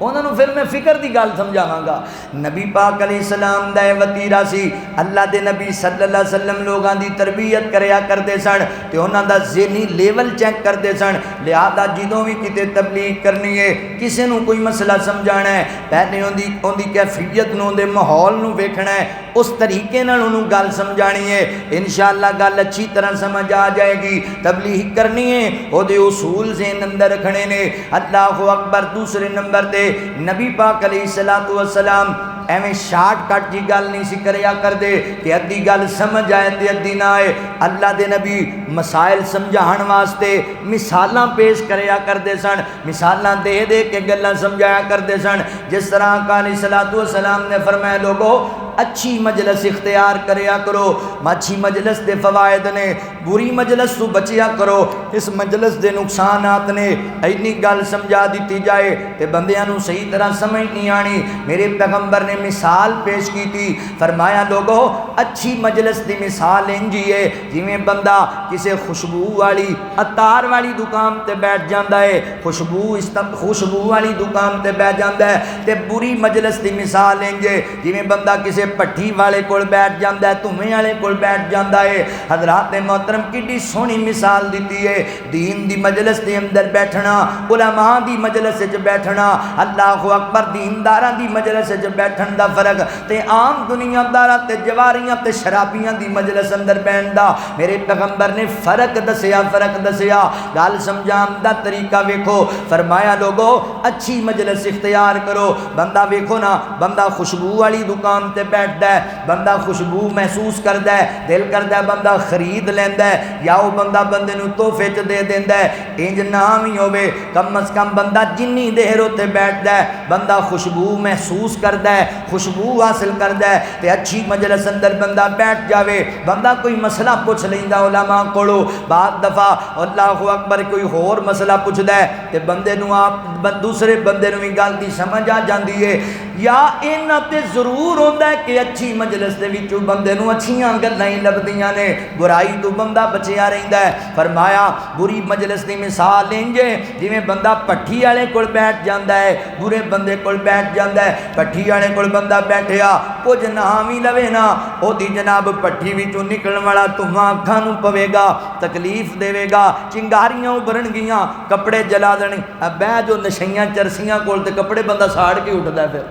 S1: انہاں نوں پھر میں فکر دی گل سمجھاواں گا۔ نبی پاک علیہ السلام دا وتیرہ سی، اللہ دے نبی صلی اللہ علیہ وسلم لوگاں دی تربیت کریا کردے سن تے انہاں دا ذہنی لیول چیک کردے سن، لہذا جدوں بھی کتے تبلیغ کرنی ہے، کسے نوں کوئی مسئلہ سمجھانا ہے، پہلے اون دی کیفیت نوں دے ماحول نوں ویکھنا ہے، اس طریقے نال انہوں گل سمجھانی ہے، انشاءاللہ گل اچھی طرح سمجھ آ جائے گی۔ تبلیغ کرنی ہے او دے اصول ذہن اندر رکھنے نے۔ اللہ اکبر۔ دوسرے نمبر تے نبی پاک علیہ السلام ایویں شارٹ کٹ جی گل نہیں سی کریا کر دے کہ ادھی گل سمجھ آئے تے ادھی نہ آئے۔ اللہ دے نبی مسائل سمجھان واسطے مثالاں پیش کریا کردے سن، مثالاں دے دے کے گلاں سمجھایا کردے سن۔ جس طرح آقا علیہ السلام نے فرمایا لوگو اچھی مجلس اختیار کریا کرو، اچھی مجلس دے فوائد نے، بری مجلس تو بچیا کرو، اس مجلس دے نقصانات نے۔ اینی گل سمجھا دیتی جائے تے بندیاں نوں صحیح طرح سمجھ نہیں آنی۔ میرے پیغمبر نے مثال پیش کی تھی، فرمایا لوگو اچھی مجلس دی مثال انجی ہے جویں بندہ کسے خوشبو والی عطار والی دکان تے بیٹھ جاندا ہے، خوشبو والی دکان تے بیٹھ جاندا ہے، تے بری مجلس دی مثال انجے جویں بندہ کسے پٹھی والے کول بیٹھ جاندا ہے، دھویں والے کول بیٹھ جاندا ہے۔ حضرات محترم کڈی سونی مثال دیتی ہے۔ دین دی مجلس دے اندر بیٹھنا، علماء دی مجلس وچ بیٹھنا، اللہ اکبر، دینداراں دی مجلس وچ بیٹھن دا فرق تے عام دنیا داراں تے جواریاں تے شرابیاں دی مجلس اندر بیٹھن دا میرے پیغمبر نے فرق دسیا۔ گل سمجھان دا طریقہ ویکھو، فرمایا لوگو اچھی مجلس اختیار کرو۔ بندہ ویکھو نا، بندہ خوشبو والی دکان تے بیٹھدا ہے، بندہ خوشبو محسوس کردا ہے، دل کردا ہے بندہ خرید لیندا ہے، یا وہ بندہ بندے نوں تحفے چ دے دیندا ہے۔ انج نہ وی ہوے، کم از کم بندہ جنی دیر اوتے بیٹھدا ہے بندہ خوشبو محسوس کردا ہے، خوشبو حاصل کردا ہے تے اچھی مجلس اندر بندہ بیٹھ جاوے، بندہ کوئی مسئلہ پوچھ لیندا علماء کولو، بعد دفعہ اللہ اکبر کوئی ہور مسئلہ پوچھدا ہے تے بندے نوں آپ دوسرے بندے نوں وی گل دی سمجھ آ جاندی ہے۔ یا انہاں تے ضرور ہوندا ہے کہ اچھی مجلس دے وچوں بندے نوں اچھیاں گلاں ہی لبدیاں نے، برائی تو بندہ بچیا رہندا ہے۔ فرمایا بری مجلس دی مثال انج ہے جویں بندہ پٹھی والے کول بیٹھ جاندا ہے، برے بندے کول بیٹھ جاندا ہے۔ پٹھی والے کول بندہ بیٹھیا کچھ نہ وی لوے نا، او دی جناب پٹھی وچوں نکلن والا دھواں اکھاں نوں پوے گا، تکلیف دے گا، چنگاریاں ابھرن گیاں، کپڑے جلا دین۔ اب جو نشیاں چرسیاں کول تے کپڑے بندہ ساڑ کے اٹھدا ہے، پھر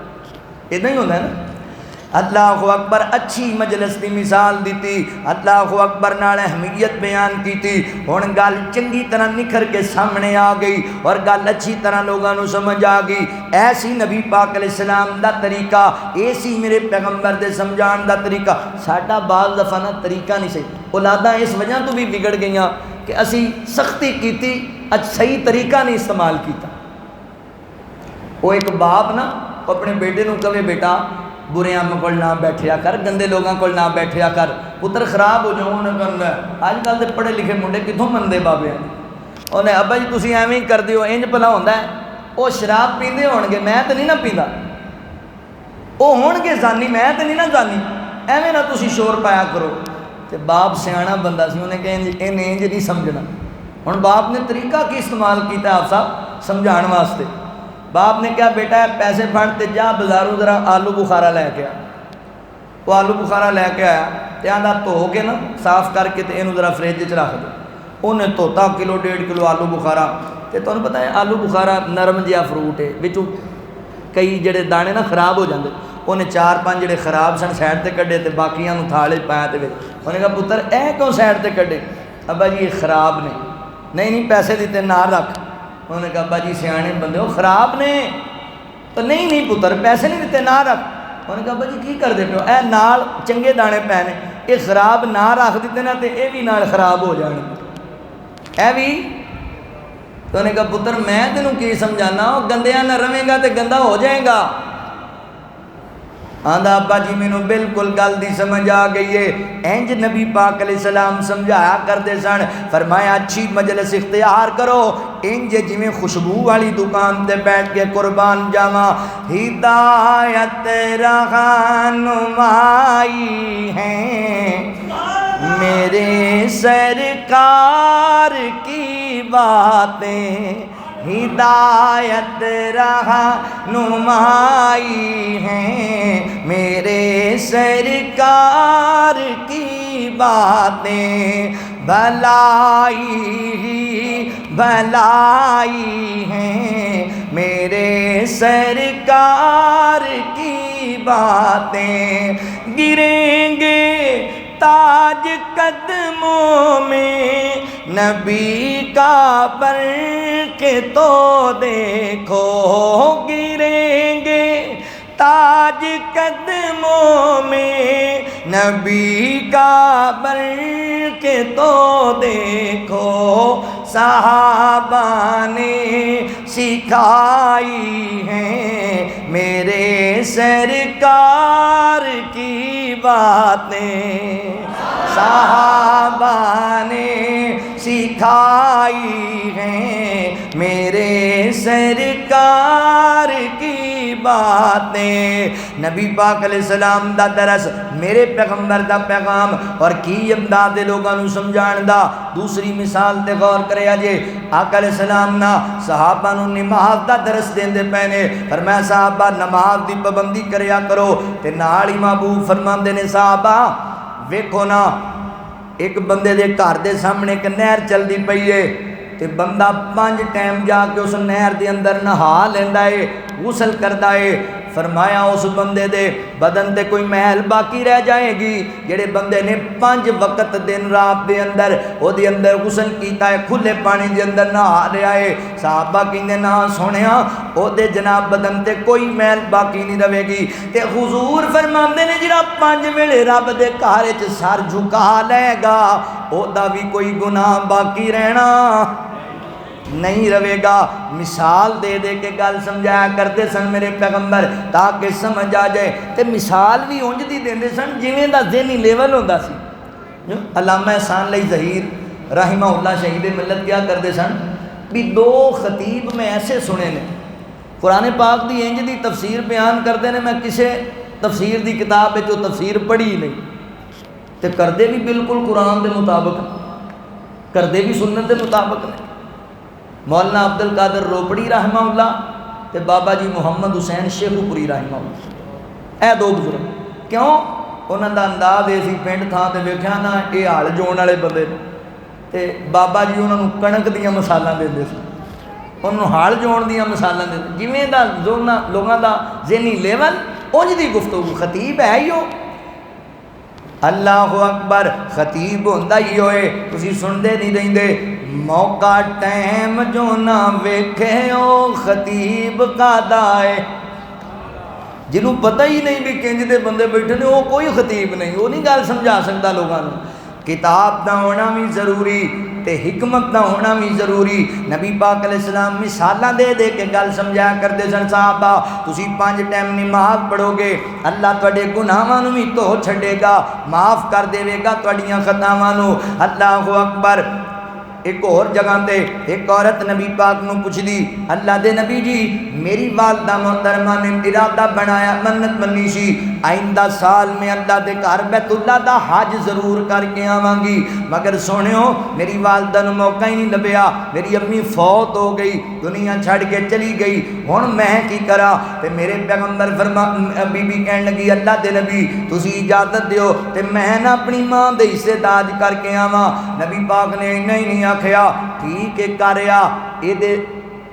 S1: ادھا ہی ہوتا ہے نا۔ اللہ اکبر، اچھی مجلس دی مثال دیتی، اللہ اکبر نال اہمیت بیان کیتی۔ ہن گل چنگی طرح نکھر کے سامنے آ گئی اور گل اچھی طرح لوگاں نوں سمجھ آ گئی۔ ایسی نبی پاک علیہ السلام دا طریقہ، ایسی میرے پیغمبر دے سمجھان دا طریقہ۔ ساڈا بعض دفعہ نا طریقہ نہیں صحیح، اولاداں اس وجہ تو بھی بگڑ گئیاں کہ اسی سختی کیتی، صحیح طریقہ نہیں استعمال کیتا۔ وہ ایک باپ نا اپنے بیٹے نوں کہے بیٹا بریاں کول نہ بیٹھیا کر، گندے لوگاں کول نہ بیٹھیا کر، پتر خراب ہو جاؤ انہیں کرنا ہے۔ اج کل دے پڑھے لکھے منڈے کتوں منتے بابے ہیں، انہیں ابا جی تسی ایویں ہی کردے ہو، انج بھلا ہوندا ہے۔ وہ شراب پیندے ہون گے، میں تے نہیں نہ پیندا، وہ ہون گے زانی، میں تے نہیں نہ زانی، ایویں نہ تسی شور پایا کرو۔ تے باپ سیاںا بندہ سی، انہیں کہ انہیں انج نہیں سمجھنا۔ ہن باپ نے طریقہ کی استعمال کیتا آپ صاحب سمجھان واسطے۔ باپ نے کہا بیٹا پیسے پھڑ تے جا بازاروں ذرا آلو بخارا لے کے آ۔ وہ آلو بخارا لے کے آیا تے آندا دھو کے نا صاف کر کے تے اینوں ذرا فریج وچ رکھ دو۔ انہیں دھوتا کلو 1.5 کلو آلو بخارا، تے تانوں پتہ ہے آلو بخارا نرم جہا فروٹ ہے، وچوں کئی جڑے دانے نا خراب ہو جاندے، انہیں 4-5 جڑے خراب سن سائڈ تے کڈے تے باقیاں نوں تھال وچ پایا تے انہیں کہا پتر اے کیوں سائڈ تے کڈے؟ ابا جی یہ خراب نے۔ نہیں پیسے دیتے نہ رکھ۔ انہوں نے کہا ابا جی سیانے بندے ہو، خراب نے تو نہیں پتر پیسے نہیں دیتے نہ رکھ۔ انہوں نے کہا ابا جی کی کر دے پیو، اے نال چنگے دانے پے نے، یہ خراب نہ رکھ دیتے نا تے اے بھی نال خراب ہو جانے، اے بھی۔ تو انہوں نے کہا پتر میں تینوں کی سمجھانا، گندیاں نہ رہیں گا تے گندا ہو جائے گا۔ آندا ابا جی مینو بالکل گل دی سمجھ آ گئی ہے. انج نبی پاک علیہ السلام سمجھایا کرتے سن. فرمایا اچھی مجلس اختیار کرو انج جویں خوشبو والی دکان تے بیٹھ کے قربان جاواں. ہدایت رہنمائی ہیں میرے سرکار کی باتیں. ہدایت رہنمائی ہیں میرے سرکار کی باتیں. بھلائی ہی بھلائی ہیں میرے سرکار کی باتیں. گریں گے تاج قدموں میں نبی کا پر کے تو دیکھو. گریں گے تاج قدموں میں نبی کا بر کے تو دیکھو. صحابہ نے سکھائی ہیں میرے سرکار کی باتیں. صحابہ نے سکھائی ہیں میرے سرکار کی باتیں. نبی پاک علیہ السلام دا درس میرے پیغمبر دا پیغام اور کی امداد لوگاں نو سمجھان دا. دوسری مثال تے غور کریا جے. آقا علیہ السلام نا صحابہ نو نماز دا درس دیندے پینے. فرمایا صحابہ نماز دی پابندی کریا کرو. تے نال ہی محبوب فرماندے نے صحابہ ویکھو نا ایک بندے دے گھر دے سامنے ایک نہر چلدی پئی ہے تے بندہ 5 ٹائم جا کے اس نہر دے اندر نہا لیندا ہے غسل کردا ہے. فرمایا اس بندے دے بدن تے کوئی محل باقی رہ جائے گی جڑے بندے نے 5 وقت دن رات دے اندر او دے اندر غسل کیتا ہے کھلے پانی دے اندر نہا لیا ہے. صحابہ کہندے نا سونیا او دے جناب بدن تے کوئی محل باقی نہیں رہے گی. تے حضور فرماندے نے جڑا 5 ویلے رب دے گھر وچ سر جھکا لے گا او دا بھی کوئی گناہ باقی رہنا نہیں رہے گا. مثال دے دے کے گل سمجھایا کرتے سن میرے پیغمبر تاکہ سمجھ آ جائے. تے مثال بھی اونج دی دیندے سن جویں دا ذہنی لیول ہوندا سی. علامہ احسان علی ظہیر رحمہ اللہ شہید ملت کیا کرتے سن بھی 2 خطیب میں ایسے سنے نے قرآن پاک دی انج دی تفسیر بیان کرتے ہیں. میں کسے تفسیر دی کتاب ہے جو تفسیر پڑھی نہیں تے کردے بھی بالکل قرآن دے مطابق کردے بھی سنت دے مطابق نے. مولانا عبد القادر روپڑی رحمہ اللہ تے بابا جی محمد حسین شیخو پوری رحمہ اللہ اے 2 بزرگ کیوں انہاں دا انداز اے سی پنڈ تھاں تے ویکھیا نا اے ہال جون والے بندے تے بابا جی انہاں نوں کنک دیاں مثالاں دیندے سن. انہاں نوں ہال جون دیاں مثالاں دیندے جویں دا لوگاں دا ذہنی لیول اونج دی گفتگو. خطیب ہے ہی ہو اللہ اکبر خطیب ہوندا ہی ہوئے تسی سندے نہیں رہندے. موقع ٹائم جو نہ ویکھے او خطیب کا دائے جنہوں پتہ ہی نہیں بھی کنج دے بندے بیٹھے نے وہ کوئی خطیب نہیں. وہ نہیں گل سمجھا سکتا لوگاں نوں. کتاب دا ہونا بھی ضروری تے حکمت دا ہونا بھی ضروری. نبی پاک علیہ السلام مثالاں دے دے کے گل سمجھایا کرتے سن صحابہ تسی 5 ٹائم نماز پڑھو گے اللہ تواڈے گناہاں نوں بھی دھو چھڈے گا معاف کر دے گا تواڈیاں خطاواں نوں. اللہ اکبر. ایک اور جگہ تے ایک عورت نبی پاک نو پوچھ دی اللہ دے نبی جی میری والدہ محترمہ نے ارادہ بنایا منت منی سی آئندہ سال میں اللہ دے گھر بیت اللہ دا حج ضرور کر کے آواں گی مگر سونیو میری والدہ نو موقع ہی نہیں لبیا میری امی فوت ہو گئی دنیا چھڑ کے چلی گئی ہن میں کی کرا تے میرے پیغمبر فرما بی بی کہن لگی اللہ دے نبی تسی اجازت دیو تے میں نہ اپنی ماں دے حصے داج کر کے آواں. نبی پاک نے نہیں آکھیا ٹھیک ہے کریا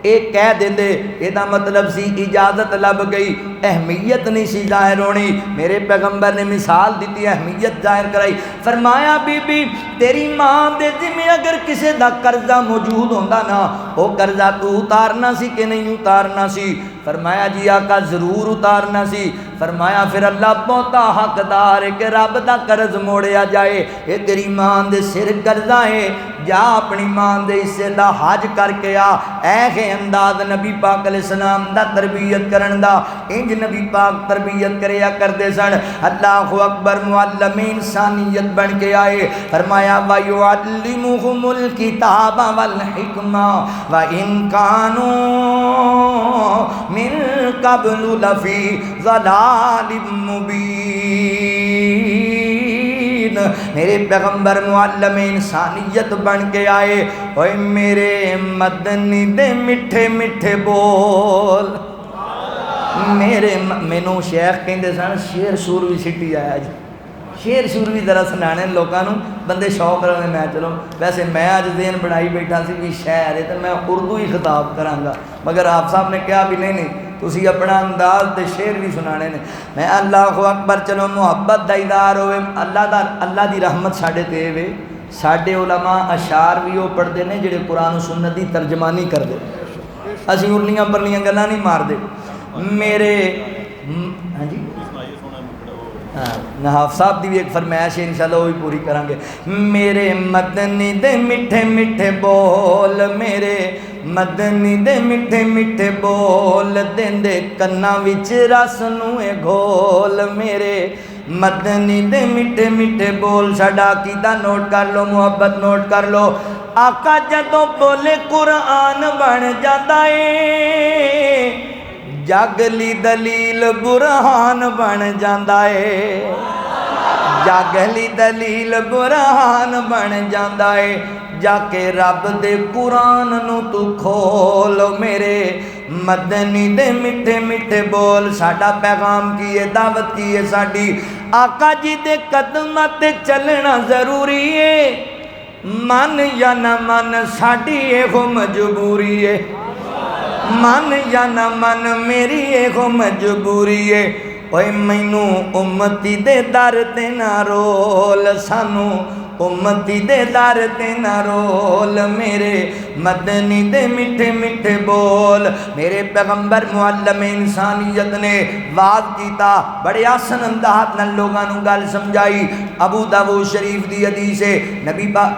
S1: اے کہہ دیندے اے دا مطلب سی اجازت لب گئی اہمیت نہیں سی ظاہر ہونی. میرے پیغمبر نے مثال دیتی اہمیت ظاہر کرائی. فرمایا بی بی تیری ماں دے ذمہ اگر کسے دا قرضہ موجود ہوندا نا او قرضہ تو اتارنا سی کہ نہیں اتارنا سی. فرمایا جی آقا ضرور اتارنا سی. فرمایا پھر اللہ بہتا حقدار ہے کہ رب دا قرض موڑیا جائے. اے تیری ماں دے سر قرضہ ہے جا اپنی ماں دے حصے دا حج کر کے آ۔ ایسے انداز نبی پاک علیہ السلام دا تربیت کرن دا، انج نبی پاک تربیت کریا کردے سن۔ اللہ اکبر، معلم انسانیت بن کے آئے۔ فرمایا وَيُعَلِّمُهُمُ الْكِتَابَ وَالْحِكْمَةَ وَإِنْ كَانُوا مِنْ قَبْلُ لَفِي ضَلَالٍ مُبِينٍ۔ میرے پیغمبر معلم انسانیت بن کے آئے۔ اوے میرے مدنی دے میٹھے میٹھے بول، میرے مینوں شیخ کہندے سن شیر سور بھی سٹی آیا جی، شیر سور بھی ذرا سنانے لوگوں بندے شوق رہے میں چلو، ویسے میں آج ذہن بنائی بیٹھا سی بھی شہر ہے تو میں اردو ہی خطاب کراں گا، مگر آپ صاحب نے کہا بھی نہیں تسی اپنا انداز تے شعر بھی سنانے نے۔ میں اللہ اکبر، چلو محبت دا ادار ہوئے، اللہ دی رحمت ساڈے تے ہوئے۔ ساڈے علماء اشعار بھی وہ پڑھتے ہیں جڑے قرآن و سنت دی ترجمانی کر دے، اسی ارلیاں پرلیاں گلاں نہیں مار دے۔ میرے ہاں جی نحاف صاحب دی بھی ایک فرمائش ہے، انشاءاللہ وہ بھی پوری کریں گے۔ میرے مدنی دے میٹھے میٹھے بول، میرے مدنی دے میٹھے میٹھے بول، دیندے کنا وچ رس نوے گھول۔ میرے مدنی دے میٹھے میٹھے بول، ساڈا عقیدہ نوٹ کر لو، محبت نوٹ کر لو۔ آقا جدوں بولے قرآن بن جاتا ہے، جاگلی دلیل برہان بن جاندا ہے، جاگلی دلیل برہان بن جاندا ہے۔ جا کے رب دے قرآن نو تو کھول، میرے مدنی دے میٹھے میٹھے بول۔ ساڈا پیغام کی ہے، دعوت کی ہے ساڈی، آقا جی دے قدماں تے چلنا ضروری ہے، من یا نہ من ساڈی ایہو مجبوری ہے، من یا نہ من میری ایہو مجبوری ہے۔ اوے مینوں امتی دے در تے نہ رول، سانو امتی دے در تے نہ رول۔ میرے مدنی دے میٹھے میٹھے بول۔ میرے پیغمبر معلم انسانیت نے واز کیتا، بڑے آسن انداز نال لوگاں نوں گل سمجھائی۔ ابو داؤد شریف دی حدیث ہے، نبی پاک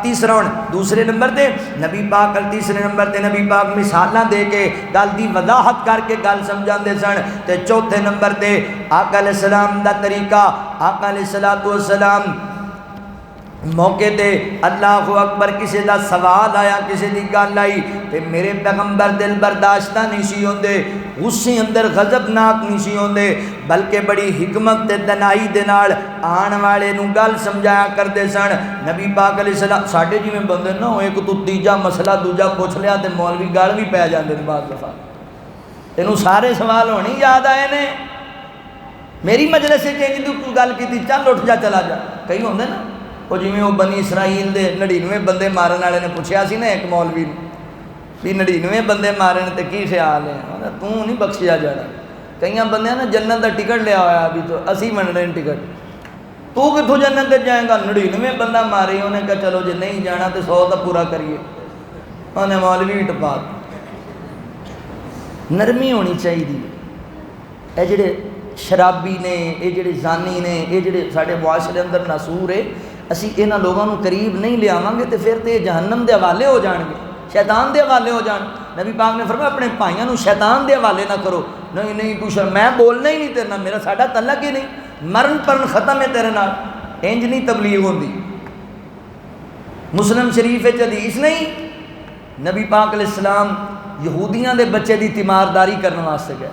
S1: دوسرے نمبر تے نبی پاک تیسرے نمبر تے نبی پاک مثالاں دے کے گل دی وضاحت کر کے گل سمجھاندے سن، تے چوتھے نمبر تے آقا علیہ السلام دا طریقہ، آقا علیہ السلام موقع تے اللہ اکبر کسی دا سوال آیا، کسی دی گل آئی تے میرے پیغمبر دل برداشتہ نہیں سی ہوندے، غصے اندر غضبناک نہیں سی ہوندے، بلکہ بڑی حکمت تے دنائی دے نال آن والے نوں گل سمجھایا کردے سن۔ نبی پاک علیہ السلام ساڈے جویں بندے نہ ایک تو تیجا مسئلہ دوجا پوچھ لیا تے مولوی گل بھی پی جاندے نے بعض دفعہ، تینوں سارے سوال ہونے یاد آئے نے، میری مجلس سے چینج تو کوئی گل کیتی چل اٹھ جا چلا جا، کئی ہوندے نا وہ جویں وہ بنی اسرائیل دے 99 بندے مارن والے نے پوچھیا سی نا ایک مولوی بھی 99 بندے مارن تے کی خیال ہے، تو نہیں بخشیا جانا۔ کئی بندے نا جنت دا ٹکٹ لیا ہوا ابھی تو اسی من رہے ٹکٹ، تو کتوں جنت تے جائے گا؟ 99 بندہ مارے، انہیں کہا چلو جی نہیں جانا تو 100 تو پورا کریے، انہیں مولوی بھی ٹپا۔ نرمی ہونی چاہیے، اے جڑے شرابی نے، یہ جڑے زانی نے، یہ جڑے ساڈے معاشرے اندر ناسور ہے، اسی انہاں لوگاں نوں قریب نہیں لیاواں گے تے پھر تے جہنم دے حوالے ہو جان گے، شیطان دے حوالے ہو جان۔ نبی پاک نے فرمایا اپنے بھائیاں نوں شیطان دے حوالے نہ کرو، نہیں نہیں تو میں بولنا ہی نہیں تیرے نال، میرا ساڈا تعلق ہی نہیں، مرن پرن ختم ہے تیرے نال، انج نہیں تبلیغ ہوندی۔ مسلم شریف وچ حدیث نہیں، نبی پاک علیہ السلام یہودیاں دے بچے دی تیمارداری کرنے واسطے گئے۔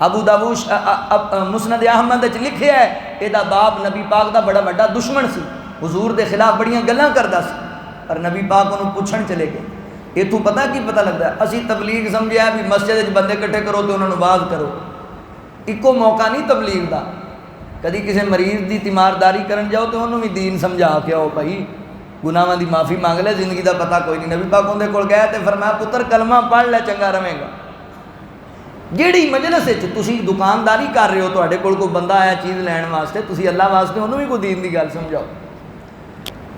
S1: ابو داؤد مسند احمد وچ لکھیا ہے یہ باپ نبی پاک دا بڑا بڑا دشمن سی، حضور دے خلاف بڑیاں گلاں کردا سی، پر نبی پاک انہوں پوچھن چلے گئے۔ یہ تو پتہ کی پتہ لگتا ہے، اسی تبلیغ سمجھیا بھی مسجد وچ بندے کٹھے کرو تو انہوں واز کرو، اکو موقع نہیں تبلیغ دا۔ کدی کسی مریض دی تیمارداری کرن جاؤ تو انہوں بھی دین سمجھا کے آؤ، بھائی گناہاں دی معافی مانگ لے، زندگی دا پتہ کوئی نہیں۔ نبی پاک اندے کول گئے تے فرمایا پتر کلمہ پڑھ لے چنگا رہے گا۔ جیڑی مجلس وچ تسی دکانداری کر رہے ہو، تواڈے کول کوئی بندہ آیا چیز لین واسطے، تسی اللہ واسطے انہوں بھی کوئی دین دی گل سمجھاؤ۔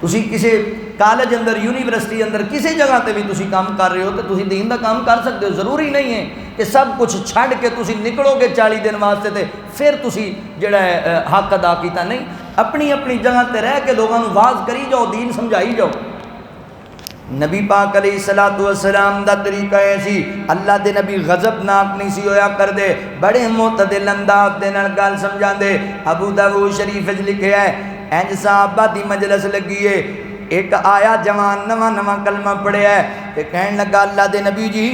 S1: تسی کسی کالج اندر، یونیورسٹی اندر، کسی جگہ تے بھی تسی کام کر رہے ہو تو تسی دین دا کام کر سکتے ہو۔ ضروری نہیں ہے کہ سب کچھ چھڈ کے تسی نکلو گے 40 دن واسطے تے پھر تسی جڑا ہے حق ادا کیتا، نہیں، اپنی اپنی جگہ تے رہ کے لوگوں نوں واز کری جاؤ، دین سمجھائی جاؤ۔ نبی پاک علیہ الصلوۃ والسلام دا طریقہ ہے سی اللہ دے نبی غضب ناک نہیں سی ہویا کر دے بڑے معتدل انداز دے نال گل سمجھاندے ابو داؤد شریف وچ لکھیا ہے انج صحابہ دی مجلس لگی ہے ایک آیا جوان نواں کلمہ پڑھیا ہے تے کہن لگا اللہ دے نبی جی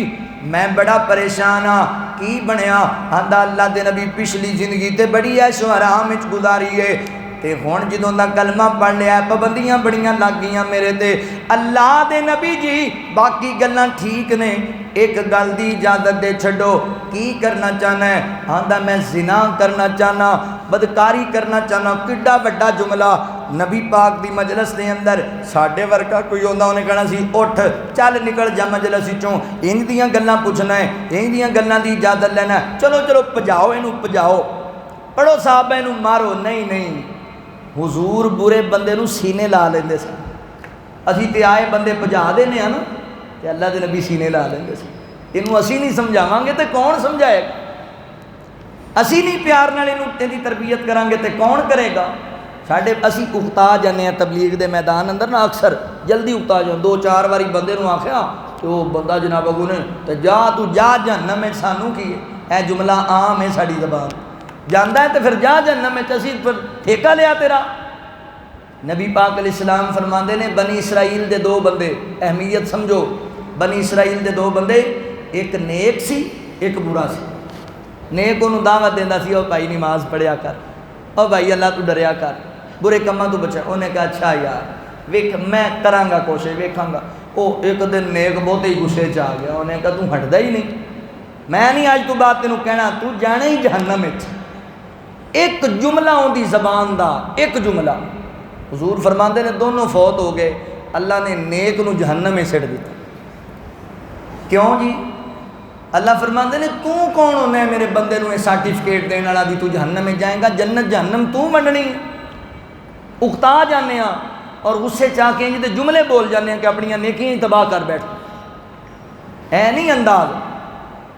S1: میں بڑا پریشان ہاں کی بنیا آندا اللہ دے نبی پچھلی زندگی تے بڑی عیش و آرام وچ گزاری ہے تے ہن جدوں دا کلمہ پڑھ لیا پابندیاں بڑیاں لگ گئیاں میرے تے اللہ دے نبی جی باقی گلاں ٹھیک نے ایک گل دی اجازت دے چھڈو کی کرنا چاہنا ہے آندا میں زنا کرنا چاہنا بدکاری کرنا چاہنا کڈا بڑا جملہ نبی پاک دی مجلس دے اندر ساڈے ورگا کوئی ہوندا انہیں کہنا سی اٹھ چل نکل جا مجلس وچوں انج دیاں گلاں پوچھنا ہے انج دیاں گلاں دی اجازت لینا ہے چلو پجاؤ اینوں پجاؤ پڑھو صحابہ اینوں مارو نہیں حضور برے بندے نو سینے لا لیندے سن اسی تے آئے بندے پجا دینے ہیں نا تے اللہ دے نبی سینے لا لیندے سن اینوں اسی نہیں سمجھاواں گے تے کون سمجھائے گا اسی نہیں پیار نال اینوں دی تربیت کران گے تے کون کرے گا ساڈے اسی اکتا جانے ہیں تبلیغ دے میدان اندر نا اکثر جلدی اکتا جانے 2-4 واری بندے نو آکھیا کہ وہ بندہ جناب اگو نے تے تو جا جہنم میں سانوں کی ہے اے جملہ عام ہے ساڈی زبان جاندا ہے تے پھر جا جہنم میں اسی پھر ٹھیکہ لیا تیرا نبی پاک علیہ السلام فرماندے نے بنی اسرائیل دے 2 بندے اہمیت سمجھو بنی اسرائیل دے 2 بندے ایک نیک سی ایک برا سی نیک انہوں دعوت دیندا سی او بھائی نماز پڑھیا کر او بھائی اللہ تو ڈریا کر برے کماں تو بچا انہیں کہا اچھا یار ویکھ میں کراں گا کوشش ویکھاں گا او ایک دن نیک بہت ہی غصے چ آ گیا انہیں کہا تو ہٹدا ہی نہیں میں نہیں اج تو بعد تینوں کہنا تو جانا ہی جہنم وچ ایک جملہ اون زبان دا ایک جملہ حضور فرماندے نے دونوں فوت ہو گئے اللہ نے نیک نو جہنم میں سٹ دیتا کیوں جی اللہ فرماندے نے تو کون ہونا ہے میرے بندے نو سرٹیفکیٹ دینے والا بھی تو جہنم میں جائے گا جنت جہنم تو منڈنی اکتا جانے ہاں اور غصے چاہ کے جی جملے بول جانے ہیں کہ اپنی نیکیاں تباہ کر بیٹھ اے نہیں انداز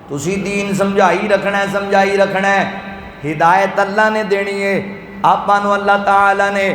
S1: تسی دین سمجھائی رکھنا ہے ہدایت اللہ نے دینی ہے آپا نو اللہ تعالیٰ نے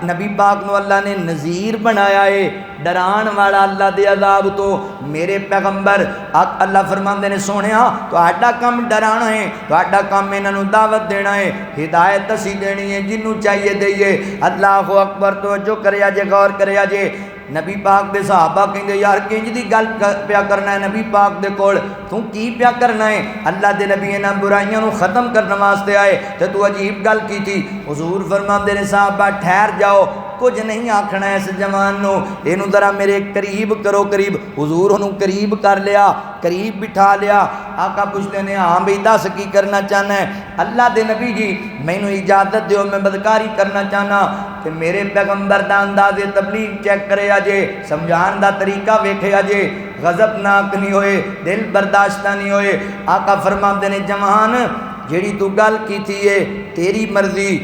S1: نبی پاک نو اللہ نے نذیر بنایا ہے ڈران والا اللہ دے عذاب تو میرے پیغمبر اللہ فرماندے نے سونیا تو آڈا کام ڈرانا ہے تو آڈا کام انہاں نو دعوت دینا ہے ہدایت اسی دینی ہے جنوں چاہیے دئیے اللہ اکبر توجہ کریا جے غور کریا جے نبی پاک دے صحابہ کہندے یار کنج دی گل پیا کرنا ہے نبی پاک دے کول تو کی پیا کرنا ہے اللہ دے نبی انہاں برائیاں نو ختم کرنے واسطے آئے تے تو عجیب گل کی تھی حضور فرماندے نے صحابہ ٹھہر جاؤ کچھ نہیں آکھنا اس جوان نو اینوں ذرا میرے قریب کرو قریب حضور انہوں قریب کر لیا قریب بٹھا لیا آقا پوچھتے ہیں ہاں بھئی دس کی کرنا چاہنا ہے اللہ دے نبی جی مینوں اجازت دیو میں بدکاری کرنا چاہنا کہ میرے پیغمبر دا انداز تبلیغ چیک کرے جے سمجھان دا طریقہ ویکھے جے غضب ناک نہیں ہوئے دل برداشتہ نہیں ہوئے آقا فرماندے نے جوان جیڑی تو گل کی تھی ہے تیری مرضی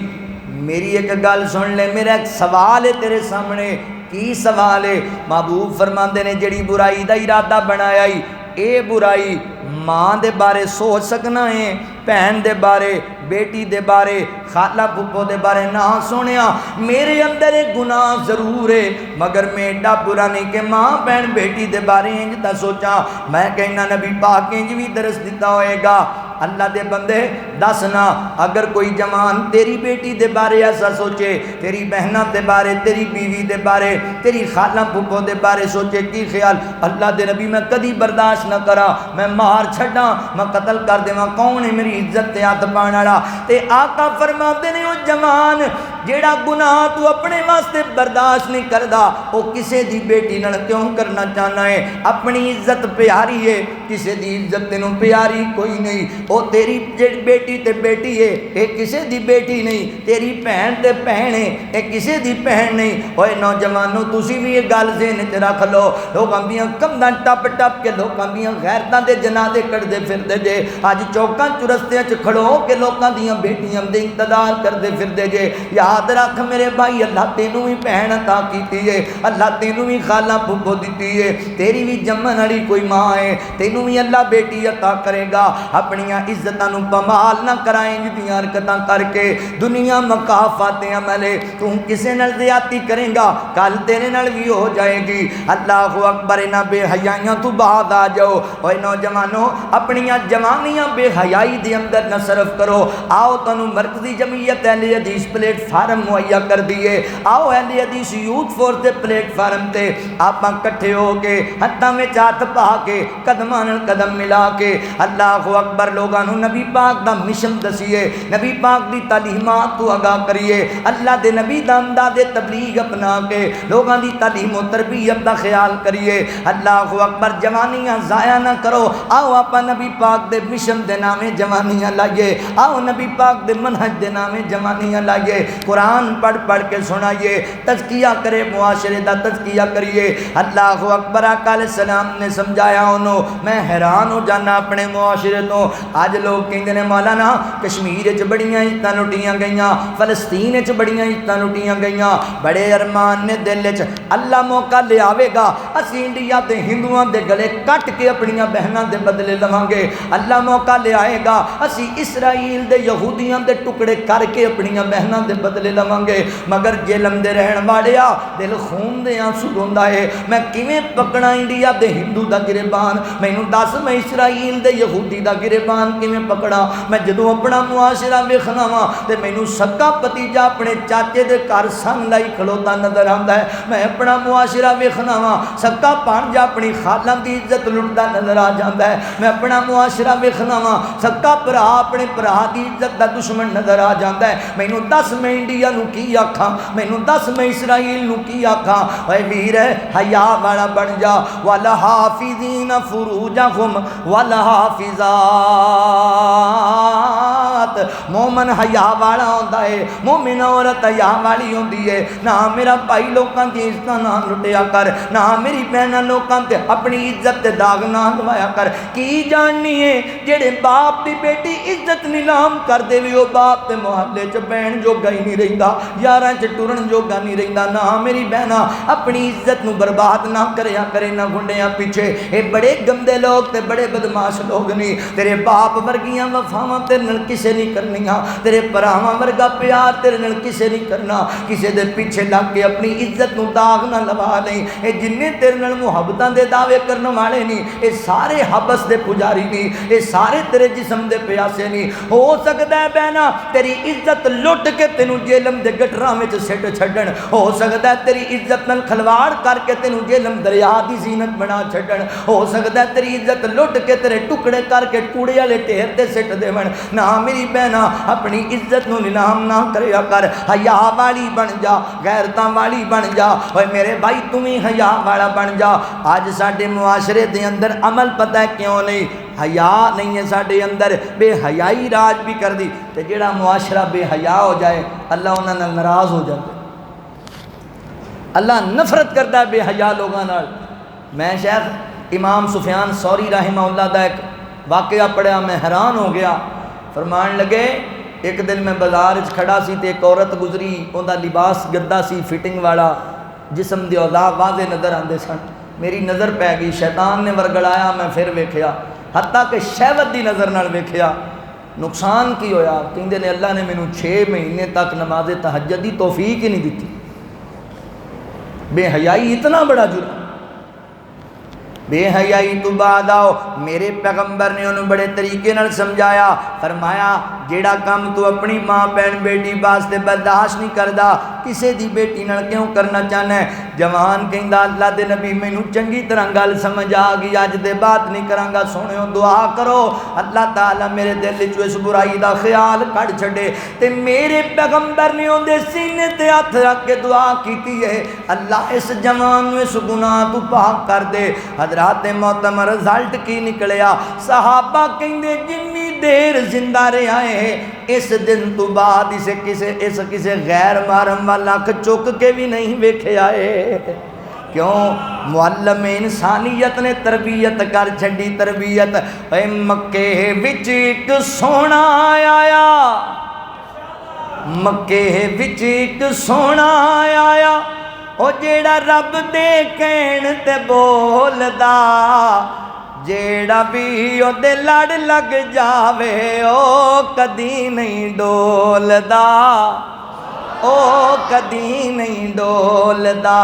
S1: میری ایک گل سن لے میرا ایک سوال ہے تیرے سامنے کی سوال ہے محبوب فرماندے نے جڑی برائی دا ارادہ بنایا ہی اے برائی ماں دے بارے سوچ سکنا ہے بہن دے بارے بیٹی دے بارے خالہ پھپھو دے بارے نہ سونیا میرے اندر ایک گناہ ضرور ہے مگر میں ایڈا برا نہیں کہ ماں بہن بیٹی دے بارے انج تا سوچا میں کہنا نبی پاک انج بھی درس دیتا ہوئے گا اللہ دے بندے دسنا اگر کوئی جوان تیری بیٹی دے بارے ایسا سوچے تیری بہنہ دے بارے تیری بیوی دے بارے تیری خالہ پھپھو دے بارے سوچے کی خیال اللہ دے نبی میں کدی برداشت نہ کرا میں مار چھڑا میں قتل کر دیواں کون ہے میری عزت تے ہاتھ پاؤن والا تے آقا فرماندے نے او جوان جیڑا گناہ تو اپنے واسطے برداشت نہیں کردا او کسے دی بیٹی نال کیوں کرنا چاہنا ہے اپنی عزت پیاری ہے کسے دی عزت تینوں پیاری کوئی نہیں او تیری بیٹی تے بیٹی ہے اے کسے دی بیٹی نہیں تیری بہن تے بہن ہے اے کسے دی بہن نہیں اوے نوجوانوں تسی بھی یہ گل ذہن وچ رکھ لو لوکاں دیاں کنداں ٹپ ٹپ کے لوکاں دیاں غیرتاں دے جنازے کڈدے پھردے جے اج چوکاں چرستیاں چ کھڑو کے لوکاں دیاں بیٹیاں دے انتظار کردے پھردے جے یا یاد رکھ میرے بھائی اللہ تینوں بھی بہن عطا کیتی ہے، اللہ تینوں بھی خالہ پھپھو دیتی ہے، تیری بھی جمن والی کوئی ماں ہے، تینوں بھی اللہ بیٹی عطا کرے گا۔ اپنیاں عزتاں نو پامال نہ کرائیں جدیاں حرکتاں کر کے دنیا مکافات عملے تو کسے نال زیادتی کریں گا کل تیرے نال بھی ہو جائے گی۔ اللہ اکبر، انہاں بے حیائیاں تو بعد آ جاؤ۔ اوے نوجوانوں اپنیاں جوانیاں بے حیائی دے اندر نہ صرف کرو۔ آؤ تانوں مرکزی جمعیت اہل حدیث پلیٹ فارم مہیا کر دیے، آؤ اہل حدیث یوتھ فورس دے پلیٹ فارم تے آپاں کٹھے ہو کے ہتھاں وچ ہاتھ پا کے قدماں نال قدم ملا کے اللہ اکبر لوگاں نوں نبی پاک دا مشن دسیے، نبی پاک دی تعلیمات تو آگاہ کریے، اللہ دے نبی دا انداز تبلیغ اپنا کے لوگاں دی تعلیم و تربیت دا خیال کریے۔ اللہ اکبر، جوانیاں ضائع نہ کرو۔ آؤ آپا نبی پاک دے مشن دے نامے جوانیاں لائیے، آؤ نبی پاک دے منہج دے نامے جوانیاں لائیے، قرآن پڑھ پڑھ کے سنائیے، تزکیہ کرے، معاشرے دا تزکیہ کریے۔ اللہ اکبر، آقا علیہ السلام نے سمجھایا انہوں، میں حیران ہو جانا اپنے معاشرے تو۔ آج لوگ کہندے نے مولانا کشمیر وچ بڑیاں عزتاں لٹیاں گئیاں، فلسطین وچ بڑیاں عزتاں لٹیاں گئیاں، بڑے ارمان نے دل وچ، اللہ موقع لے آوے گا اسی انڈیا دے ہندوؤں دے گلے کٹ کے اپنیاں بہناں دے بدلے لواں گے، اللہ موقع لے آئے گا اسی اسرائیل دے یہودیاں دے ٹکڑے کر کے اپنیاں بہناں دے بدلے لواں گے۔ مگر جیلم دے رہن والیا دل خون دے آنسو روندا ہے، میں کیویں پکڑا انڈیا دے ہندو دا گریبان، مینوں دس میں اسرائیل دے یہودی دا گریبان کیویں پکڑا؟ میں جدوں اپنا معاشرہ ویکھنا وا تے مینوں سکا پتیجا اپنے چاچے دے گھر سن لائی کھلوتا نظر آندا ہے، میں اپنا معاشرہ ویکھنا وا سکا بھانجا اپنی خالہ دی عزت لٹدا نظر آ جاندا ہے، میں اپنا معاشرہ ویکھنا وا سکا بھرا اپنے بھرا دی عزت دا دشمن نظر آ جاندا ہے۔ مینوں دس میں انڈیا نو کی آکھاں، مینوں دس میں اسرائیل نو کی آکھاں؟ اے ویر حیا والا بن جا، والحافظین فروجہم والحافظات، مومن حیا والا ہوندا ہے، مومن عورت حیا والی ہوندی ہے۔ نہ میرا بھائی لوکاں دی عزت نہ لٹیا کر، نہ میری بہناں لوکاں تے اپنی عزت تے داغ نہ لوایا کر۔ کی جاننی ہے جڑے باپ دی بیٹی عزت نیلام کر دے وی او باپ تے محلے چ بہن جوگا ہی نہیں رہندا، یاراں چ ٹرن جوگا نہیں رہندا۔ نہ میری بہناں اپنی عزت نو برباد نہ کریا کرے، نہ گھنڈیاں پیچھے، اے بڑے گندے لوگ تے بڑے بدماش لوگ نہیں۔ تیرے باپ ورگیاں وفاواں تیرے نال کسے نہیں کرنیاں، تیرے پراواں ورگا پیار تیرے نال کسے نہیں کرنا، کسے دے پیچھے لگ کے اپنی عزت نو داغ نہ لوا لیں۔ اے جننے تیرے نال محبتاں دے دعوے کرنے والے نہیں، اے سارے حبس دے پجاری نہیں، اے سارے تیرے جسم دے پیاسے نہیں۔ ہو سکتا ہے بہنا تیری عزت لٹ کے تینوں جیلم دے گٹراں وچ سٹ چھڈن، ہو سکتا ہے تیری عزت نال کھلواڑ کر کے تینوں جیلم دریا دی زینت بنا چھڈن، ہو سکتا ہے تیری عزت لٹ کے تیرے ٹکڑے کر کے کوڑے والے ٹھیر تے سٹ دیون۔ نہ میری بہنا اپنی عزت نو نیلام نہ کریا کر، حیا والی بن جا، غیرتاں والی بن جا۔ اوے میرے بھائی تم ہی حیا والا بن جا۔ آج ساڈے معاشرے دے اندر عمل پتہ ہے کیوں نہیں؟ حیا نہیں ہے ساڈے اندر، بے حیائی راج بھی کر دی، تے جڑا معاشرہ بے حیا ہو جائے اللہ انہاں نال ناراض ہو جاتا ہے، اللہ نفرت کرتا ہے بے حیا لوگاں نال۔ میں شیخ امام سفیان ثوری رحمہ اللہ دا ایک واقعہ پڑھیا، میں حیران ہو گیا۔ فرمان لگے ایک دن میں بازار وچ کھڑا سی تے ایک عورت گزری، اوندا لباس گدا سی فٹنگ والا، جسم دے اعضاء واضح نظر آندے سن۔ میری نظر پہ گئی، شیطان نے ورگڑایا، میں پھر ویکھیا، حتیٰ کہ شہوت دی نظر نال ویکھیا۔ نقصان کی ہویا؟ کہندے نے اللہ نے مینوں 6 مہینے تک نماز تہجد دی توفیق ہی نہیں دیتی۔ بے حیائی اتنا بڑا جرم۔ بے حیائی تو بعد آؤ، میرے پیغمبر نے انہوں بڑے طریقے نال سمجھایا، فرمایا جیڑا کام تو اپنی ماں بہن بیٹی واسطے برداشت نہیں کردا، کسے دی بیٹی نال کیوں کرنا چاہنا ہے؟ جوان کہندا اللہ دے نبی مینوں چنگی طرح گل سمجھ آ گئی، اج دے بات نہیں کراں گا، سونیو دعا کرو اللہ تعالیٰ میرے دل وچ اس برائی دا خیال کڈ چھڈے۔ تے میرے پیغمبر نے اون دے سینے تے ہاتھ رکھ کے دعا کیتی ہے، اللہ اس جوان نو اس گناہ تو پاک کر دے۔ حضرات محترم رزلٹ کی نکلیا؟ صحابہ کہندے جنی دیر زندہ رہا ہے اس دن تو بعد اسے کسے غیر محرم والا چک کے بھی نہیں ویکھے آئے۔ کیوں؟ معلم انسانیت نے تربیت کر چھڈی، تربیت۔ اے مکے وچ ایک سونا آیا، مکے وچ ایک سونا آیا او جیڑا رب دے کہن تے بولدا جیڑا بھی او دے لڑ لگ جاوے او کدی نہیں ڈولدا او کدی نہیں ڈولدا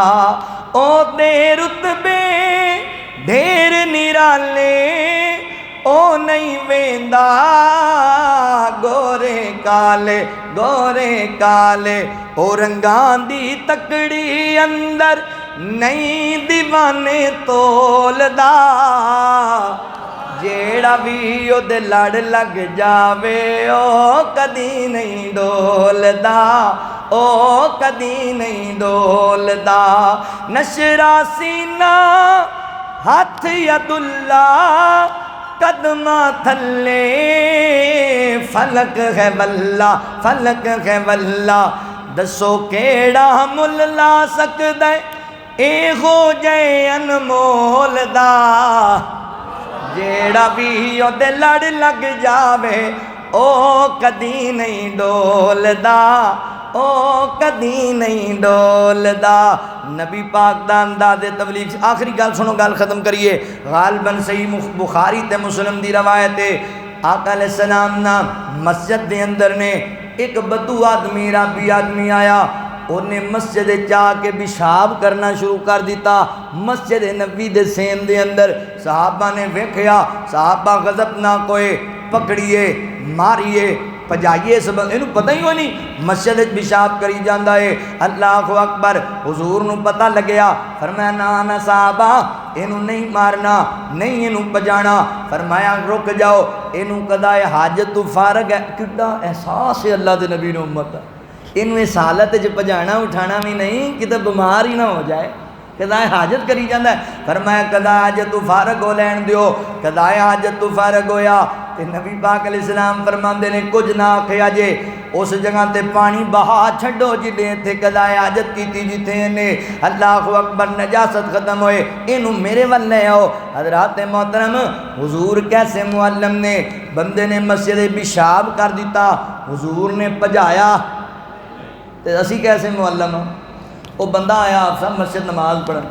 S1: او دے رتبے ڈھیر نرالے او نہیں ویندا گورے کالے او رنگان دی تکڑی اندر نہیں دیوانے تولدا جیڑا بھی او دے لڑ لگ جاوے او کدی نہیں ڈولدا او کدی نہیں ڈولدا نشرا سینہ ہاتھ ید اللہ قدمہ تھلے فلک ہے واللہ دسو کیڑا مل لا سکدے اے ہو جائے انمول دا جیڑا بھی او دے لڑ لگ جاوے او کدی نہیں ڈولدا او کدی نہیں ڈولدا نبی پاک دا انداز تبلیغ آخری گل سنو گل ختم کریے غالباً صحیح بخاری تے مسلم دی روایت ہے آقا علیہ السلام نا مسجد دے اندر نے ایک بدو آدمی رابی آدمی آیا انہیں مسجد چاہ کے پیشاب کرنا شروع کر دیتا مسجد نبی دے سین دے اندر صحابہ نے ویکھیا صحابہ غضب نہ کوئے پکڑیے ماریے پجائیے سب انہوں پتہ ہی ہو نہیں مسجد پیشاب کری جاندہ ہے اللہ اکبر حضور نو پتہ لگیا فرمایا نا صحابہ انہوں نہیں مارنا نہیں انہوں پجانا فرمایا رک جاؤ انہوں قضائے حاجت تو فارغ ہے کتنا احساس ہے اللہ دے نبی نے امت انہوں اس حالت جو پجانا اٹھانا بھی نہیں کہ تو بیمار ہی نہ ہو جائے قضائے حاجت کری جاندہ ہے فرمایا قضائے حاجت تو فارغ ہو لین دیو قضائے حاجت تو فارغ ہویا تے نبی پاک علیہ السلام فرماندے نے کچھ نہ آکھیا جے اس جگہ تے پانی بہا چھڑو جدے تھے قضائے حاجت کیتی جتے نے اللہ اکبر نجاست ختم ہوئے انہوں میرے والے آؤ حضرات محترم حضور کیسے معلم نے بندے نے مسجد پیشاب کر دیتا حضور نے پجایا تے اسی کیسے معلم ہوں وہ بندہ آیا آپ سب مسجد نماز پڑھن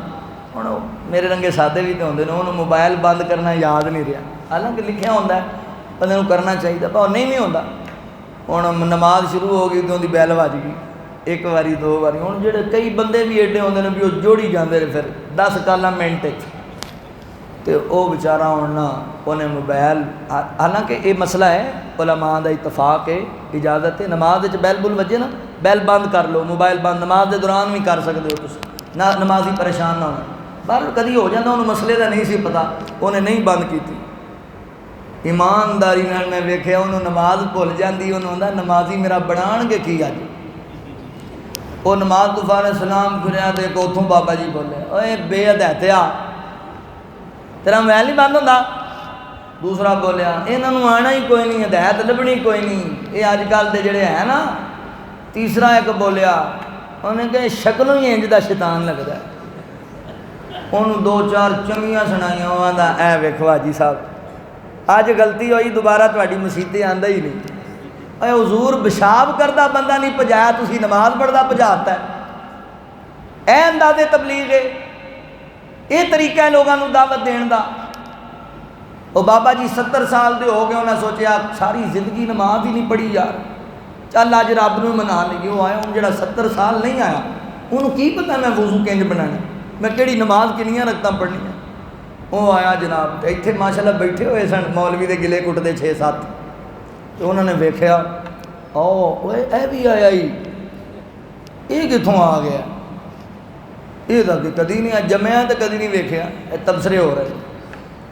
S1: ہوں میرے رنگے سادے بھی تو ہوندے نے انہوں موبائل بند کرنا یاد نہیں رہا حالانکہ لکھیا ہوندہ ہے بندے نوں کرنا چاہیے پر نہیں ہوندہ ہوں نماز شروع ہو گئی تو ان کی بیل بج گئی ایک باری دو باری ہوں جڑے کئی بندے بھی ایڈے ہوندے نے بھی وہ جوڑی جاندے نے پھر 10 کالا منٹ تے وہ بیچارہ ہونا انہیں موبائل حالانکہ یہ مسئلہ ہے علماء دا اتفاق ہے اجازت ہے نماز بیل بل وجے نا بیل بند کر لو موبائل بند نماز دے دوران بھی کر سکتے ہو تسی نہ نمازی پریشان نہ ہونا باہر کدی ہو جاتا انہوں مسئلے دا نہیں سی پتا انہیں نہیں بند کی تھی ایمانداری نال میں ویکھیا انہوں نماز بھول جاندی انہوں دا نمازی میرا بنان گے کی آج وہ نماز تو فارغ سلام کریا تے کو اتھوں بابا جی بولے اوے بے ہدایتیا تیرا موبائل نہیں بند ہوتا دوسرا بولیا انہوں آنا ہی کوئی نہیں ہدایت لبنی کوئی نہیں یہ اج کل دے جڑے ہیں نا تیسرا ایک بولیا انہیں کہ شکلوں ہی انج دا شیطان لگتا ہے انہوں 2-4 چنگیاں سنائیاں وہاں دا اے ویکھو حاجی صاحب آج غلطی ہوئی دوبارہ تہاڈی مسیتے آندا ہی نہیں اے حضور پیشاب کردا بندہ نہیں پجایا تسی نماز پڑھدا پجاتا ہے اے اندازے تبلیغ ہے یہ طریقہ ہے لوگوں دعوت دین دا وہ بابا جی 70 سال دے ہو گئے انہیں سوچیا ساری زندگی نماز ہی نہیں پڑھی یار چل اج رب نو منا لئیے وہ آیا ہوں جڑا 70 سال نہیں آیا انہوں کی پتہ میں وضو کنج بنانا میں کیڑی نماز کنیاں رکھتا پڑھنی ہے وہ آیا جناب ایتھے ماشاءاللہ بیٹھے ہوئے سن مولوی دے گلے کٹتے 6-7 تو انہوں نے ویکھیا اوے اے بھی آیا ہی یہ کتھوں آ گیا یہ تو کہ کدی نہیں جمعہ تو کدی نہیں ویکھیا تبصرے ہو رہے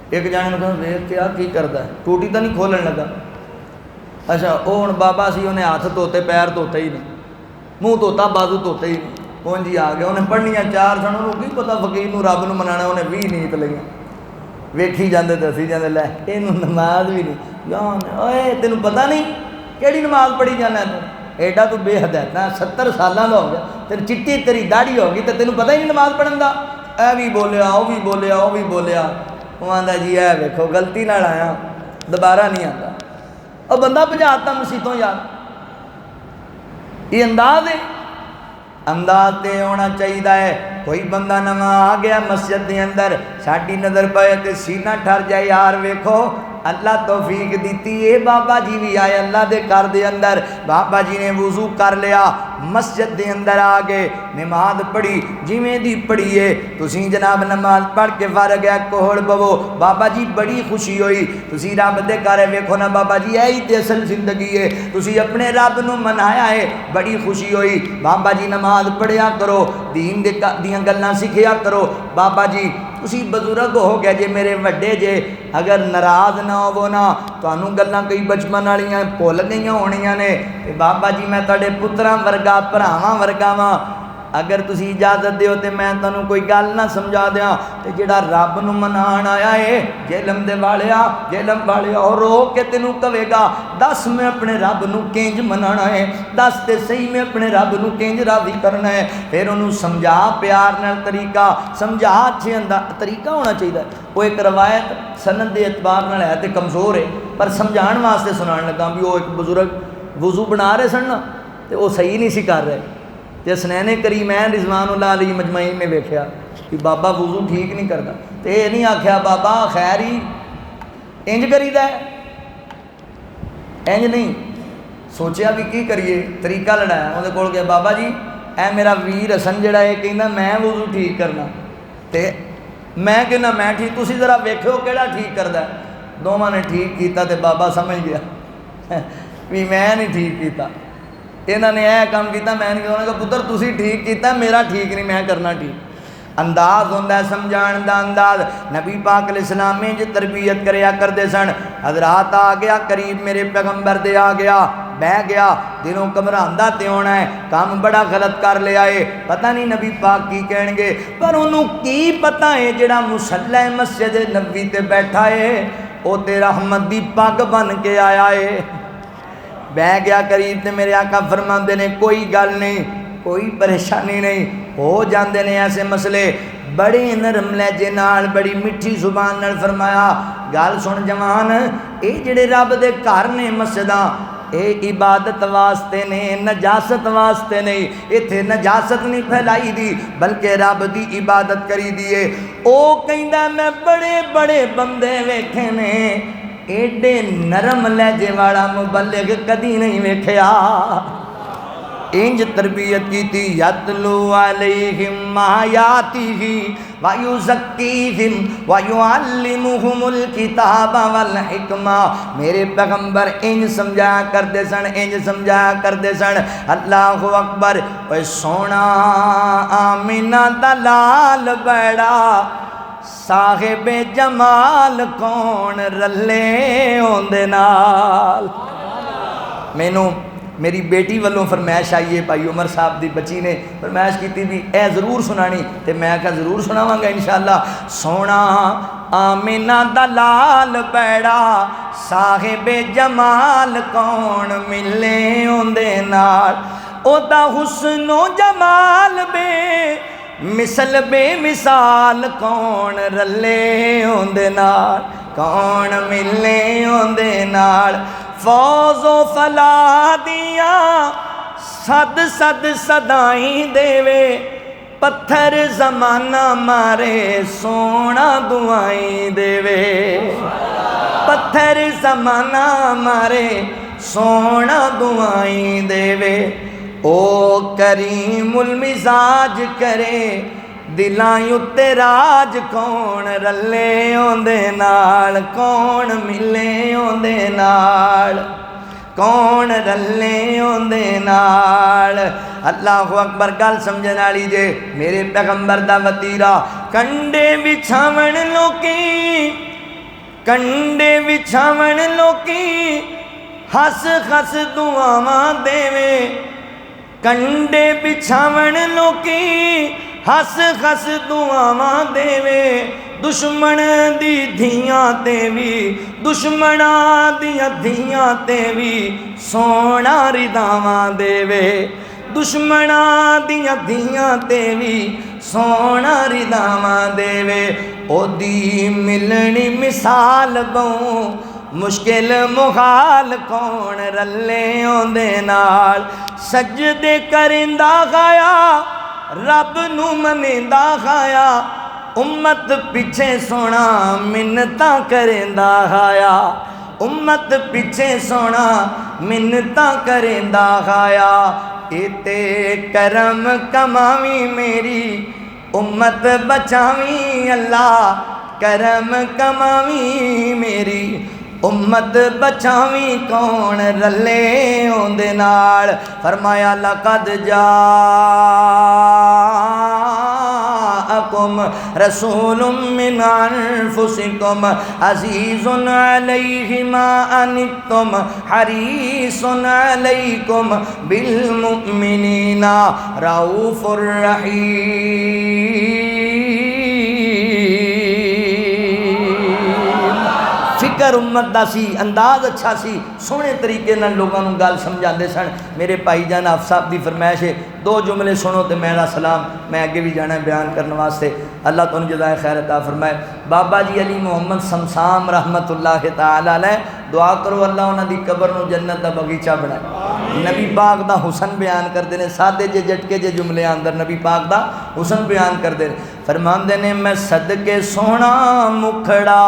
S1: ایک جانے نے کہا ویکھ کیا کی کردا ہے ٹوٹی تو نہیں کھولن لگا اچھا وہ ہوں بابا سی انہیں ہاتھ دھوتے پیر دھوتے ہی نہیں منہ دھوتا بازو دھوتے ہی نہیں وہ جی آ گیا انہیں پڑھنیاں 4 سن انہوں کی پتا فقیر نو رب نو منانا انہیں 20 نیت لگی ویکھی جاندے تے اسی جاندے لے یہ نماز بھی نہیں جان اوے تینوں پتہ نہیں کیڑی نماز پڑھی جانا تو ایڈا تو بے ہدایت نا 70 سالاں دا ہو گیا تیری چٹی تیری داڑھی ہوگی تو تینوں پتہ ہی نہیں نماز پڑھن دا اے بھی بولیا وہ بھی بولیا وہ بھی بولیا وہ آندا جی اے ویکھو غلطی نال آیا دوبارہ نہیں آتا اور بندہ بھجاتا مسیتوں یار یہ انداز ہے، انداز تے ہونا چاہیے۔ کوئی بندہ نواں آ گیا مسجد دے اندر، ساڈی نظر پے تے سینہ ٹھر جائے، یار ویکھو اللہ توفیق دیتی ہے، بابا جی بھی آئے اللہ دے گھر دے اندر، بابا جی نے وضو کر لیا، مسجد دے اندر آ گئے، نماز پڑھی جویں دی پڑھی ہے، تسی جناب نماز پڑھ کے فارغ ہے کوہڑ بوو، بابا جی بڑی خوشی ہوئی، تسی رب دے گھر ویکھو نا بابا جی یہی تے اصل زندگی ہے، تسی اپنے رب نو منایا ہے، بڑی خوشی ہوئی، بابا جی نماز پڑھیا کرو، دین دیاں گلاں سکھیا کرو، بابا جی تسی بزرگ ہو گئے جے میرے وڈے جے، اگر ناراض نہ ہوو نا تانوں گلاں کئی بچپن والیاں بھول گئیاں ہونیاں نے، کہ بابا جی میں تہاڈے پتراں ورگا بھراواں ورگا واں، اگر تسی اجازت دیو تے میں تانوں کوئی گل نہ سمجھا دیاں، تے جڑا رب نو منان آیا ہے جہلم دے والیا جہلم والیا اور رو کے تینوں کہے گا دس میں اپنے رب نو کینج منانا ہے، دس تے صحیح میں اپنے رب نو کینج راضی کرنا ہے، پھر انہوں سمجھا پیار نال طریقہ سمجھا اچھے طریقہ ہونا چاہیے۔ وہ ایک روایت سند دے اعتبار نال ہے تے کمزور ہے، پر سمجھان واسطے سنان لگا بھی وہ ایک بزرگ وضو بنا رہے سن نا تے وہ صحیح نہیں سی کر رہے، تے حسنین کریمین رضوان اللہ علیہ مجمعین نے ویکھیا کہ بابا وضو ٹھیک نہیں کرتا، تے یہ نہیں آکھیا بابا خیر ہی انج کریدا ہے، انج نہیں سوچیا بھی کی کریے، طریقہ لڑایا، وہ کول گیا بابا جی اے میرا ویر حسن جڑا ہے کہندا میں وضو ٹھیک کرنا، تے میں کہنا میں ٹھیک، تسی ذرا ویکھو کیڑا ٹھیک کردا ہے، دونوں نے ٹھیک کیتا تے بابا سمجھ گیا بھی میں نہیں ٹھیک کیتا، انہوں نے یہ کام کیتا میں نہیں، انہوں نے کہا پتر تسی ٹھیک کیتا میرا ٹھیک نہیں میں کرنا ٹھیک۔ انداز ہوندہ ہے سمجھان دا انداز، نبی پاک علیہ السلام میں جو تربیت کریا کر دے سن، حضرات آ گیا قریب میرے پیغمبر دے آ گیا بہ گیا، دلوں کمراندہ تے ہونا ہے، کام بڑا غلط کر لیا ہے، پتہ نہیں نبی پاک کی کہن گے، پر انہوں کی پتہ ہے جڑا مصلی مسجد نبوی تے بیٹھا ہے او تے رحمت دی پاک بن کے آیا ہے، بہ گیا قریب تے میرے آقا فرماندے نے کوئی گل نہیں کوئی پریشانی نہیں، ہو جاندے نے ایسے مسئلے، بڑے نرم لہجے نال بڑی میٹھی زبان نال فرمایا گل سن جوان، اے جڑے رب دے گھر نے مسجداں اے عبادت واسطے نے نجاست واسطے نہیں، ایتھے نجاست نہیں پھیلائی دی بلکہ رب دی عبادت کری دیے، او کہندا میں بڑے بڑے بندے ویکھے نے ایڈے نرم لہجے والا مبلغ کدی نہیں ویکھیا، انج تربیت کی تھی، یتلو علیہم آیاتہ ویزکیہم ویعلمہم الکتاب والحکمہ، میرے پیغمبر انج سمجھایا کرتے سن، انج سمجھایا کرتے سن، اللہ اکبر، اوے سونا آمینہ دلال بیڑا صاحب جمال کون رلے ہوندے نال، مینوں میری بیٹی والوں فرمائش آئی ہے، بھائی عمر صاحب دی بچی نے فرمائش کی تھی بھی اے ضرور سنانی، تے میں کہا ضرور سناواں گا انشاءاللہ، سونا آمینہ دلال بیڑا صاحب جمال کون ملے ہوندے نال، او دا حسن و جمال بے مثل بے مثال کون رلے ہوندے نال، کون ملے ہوندے نال، فوز و فلاح دیاں صد صد صدائیں دے پتھر زمانہ مارے سونا دعائیں دے، پتھر زمانہ مارے سونا دعائیں دے، او کریم المزاج کرے دلاں اُتے راج کون رلے ہوندے نال، کون ملے ہوندے نال، کون رلے ہوندے نال، اللہ اکبر، گل سمجھن والی جے، میرے پیغمبر دا وتیرا، کنڈے بچھاون لوکی، کنڈے بچھاون لوکی، ہس ہس دعاواں دیوے، کنڈے بچھاون لوکی ہس ہس دعاواں دے، دشمن دی دھیاں تے بھی دشمناں دیاں دھیاں تے بھی سونا رداواں دے، دشمناں دیاں دھیاں تے بھی سونا رداواں دے، او دی ملنی مثال بہوں مشکل محال کون رلے ہوندے نال، سجدے کریندا کھایا رب نو منیندا کھایا امت پیچھے سونا منتاں کریندا کھایا امت پیچھے سونا منتاں کریندا کھایا ایتے کرم کماویں میری امت بچاویں اللہ کرم کماویں میری امت بچاویں کون رلے اوندے نال فرمایا لقد جاءکم رسول من انفسکم عزیز علیہ ما عنتم حریص علیکم بالمؤمنین رؤوف الرحیم فکر امت دا سی انداز اچھا سی سونے طریقے نال لوگاں نوں گل سمجھاندے سن میرے بھائی جان آپ صاحب دی فرمائش ہے دو جملے سنو تے میرا سلام میں اگے بھی جانا ہے بیان کرنے واسطے اللہ تانوں جزائے خیر عطا فرمائے بابا جی علی محمد سمسام رحمت اللہ تعالی علیہ دعا کرو اللہ انہاں دی قبر نوں جنت دا باغیچہ بنائے نبی پاک دا حسن بیان کردے نے سادے جے جٹکے جے جملے اندر نبی پاک دا حسن بیان کردے فرماندے نے میں صدقے سونا مکھڑا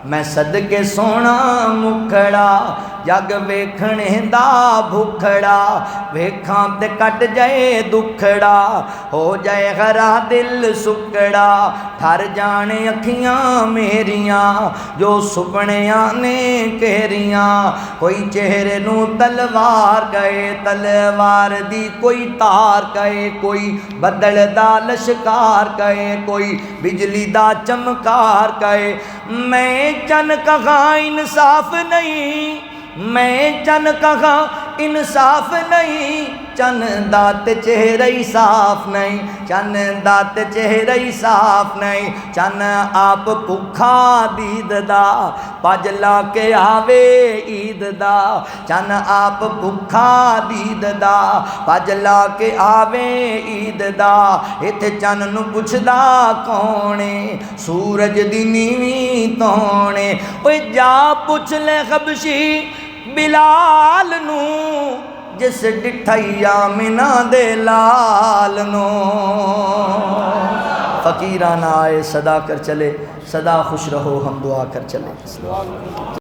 S1: میں صدقے سونا مکھڑا جگ ویکھنے دا بھکھڑا ویکھاں تے کٹ جائے دکھڑا ہو جائے غرا دل سکڑا ٹھر جانے اکھیاں میریاں جو سپنیاں نے کہریاں کوئی چہرے نو تلوار گئے تلوار دی کوئی تار گئے کوئی بدل دا لشکار گئے کوئی بجلی دا چمکار گئے میں چن کہاں انصاف نہیں میں چن کہاں انصاف نہیں چن دات چہرہ صاف نہیں چن دات چہرہ صاف نہیں چن آپ بھکھا دید دا پج لا کے آوے عید دا چن آپ بھکھا دید دا پج لا کے آوے عید دا ایتھے چن نو پچھدا کونے سورج دی نیویں تونے اوے جا پوچھ لے خبشی بلال نو جس ڈٹھائی آمنہ دے لال نو فقیرانہ آئے صدا کر چلے صدا خوش رہو ہم دعا کر چلے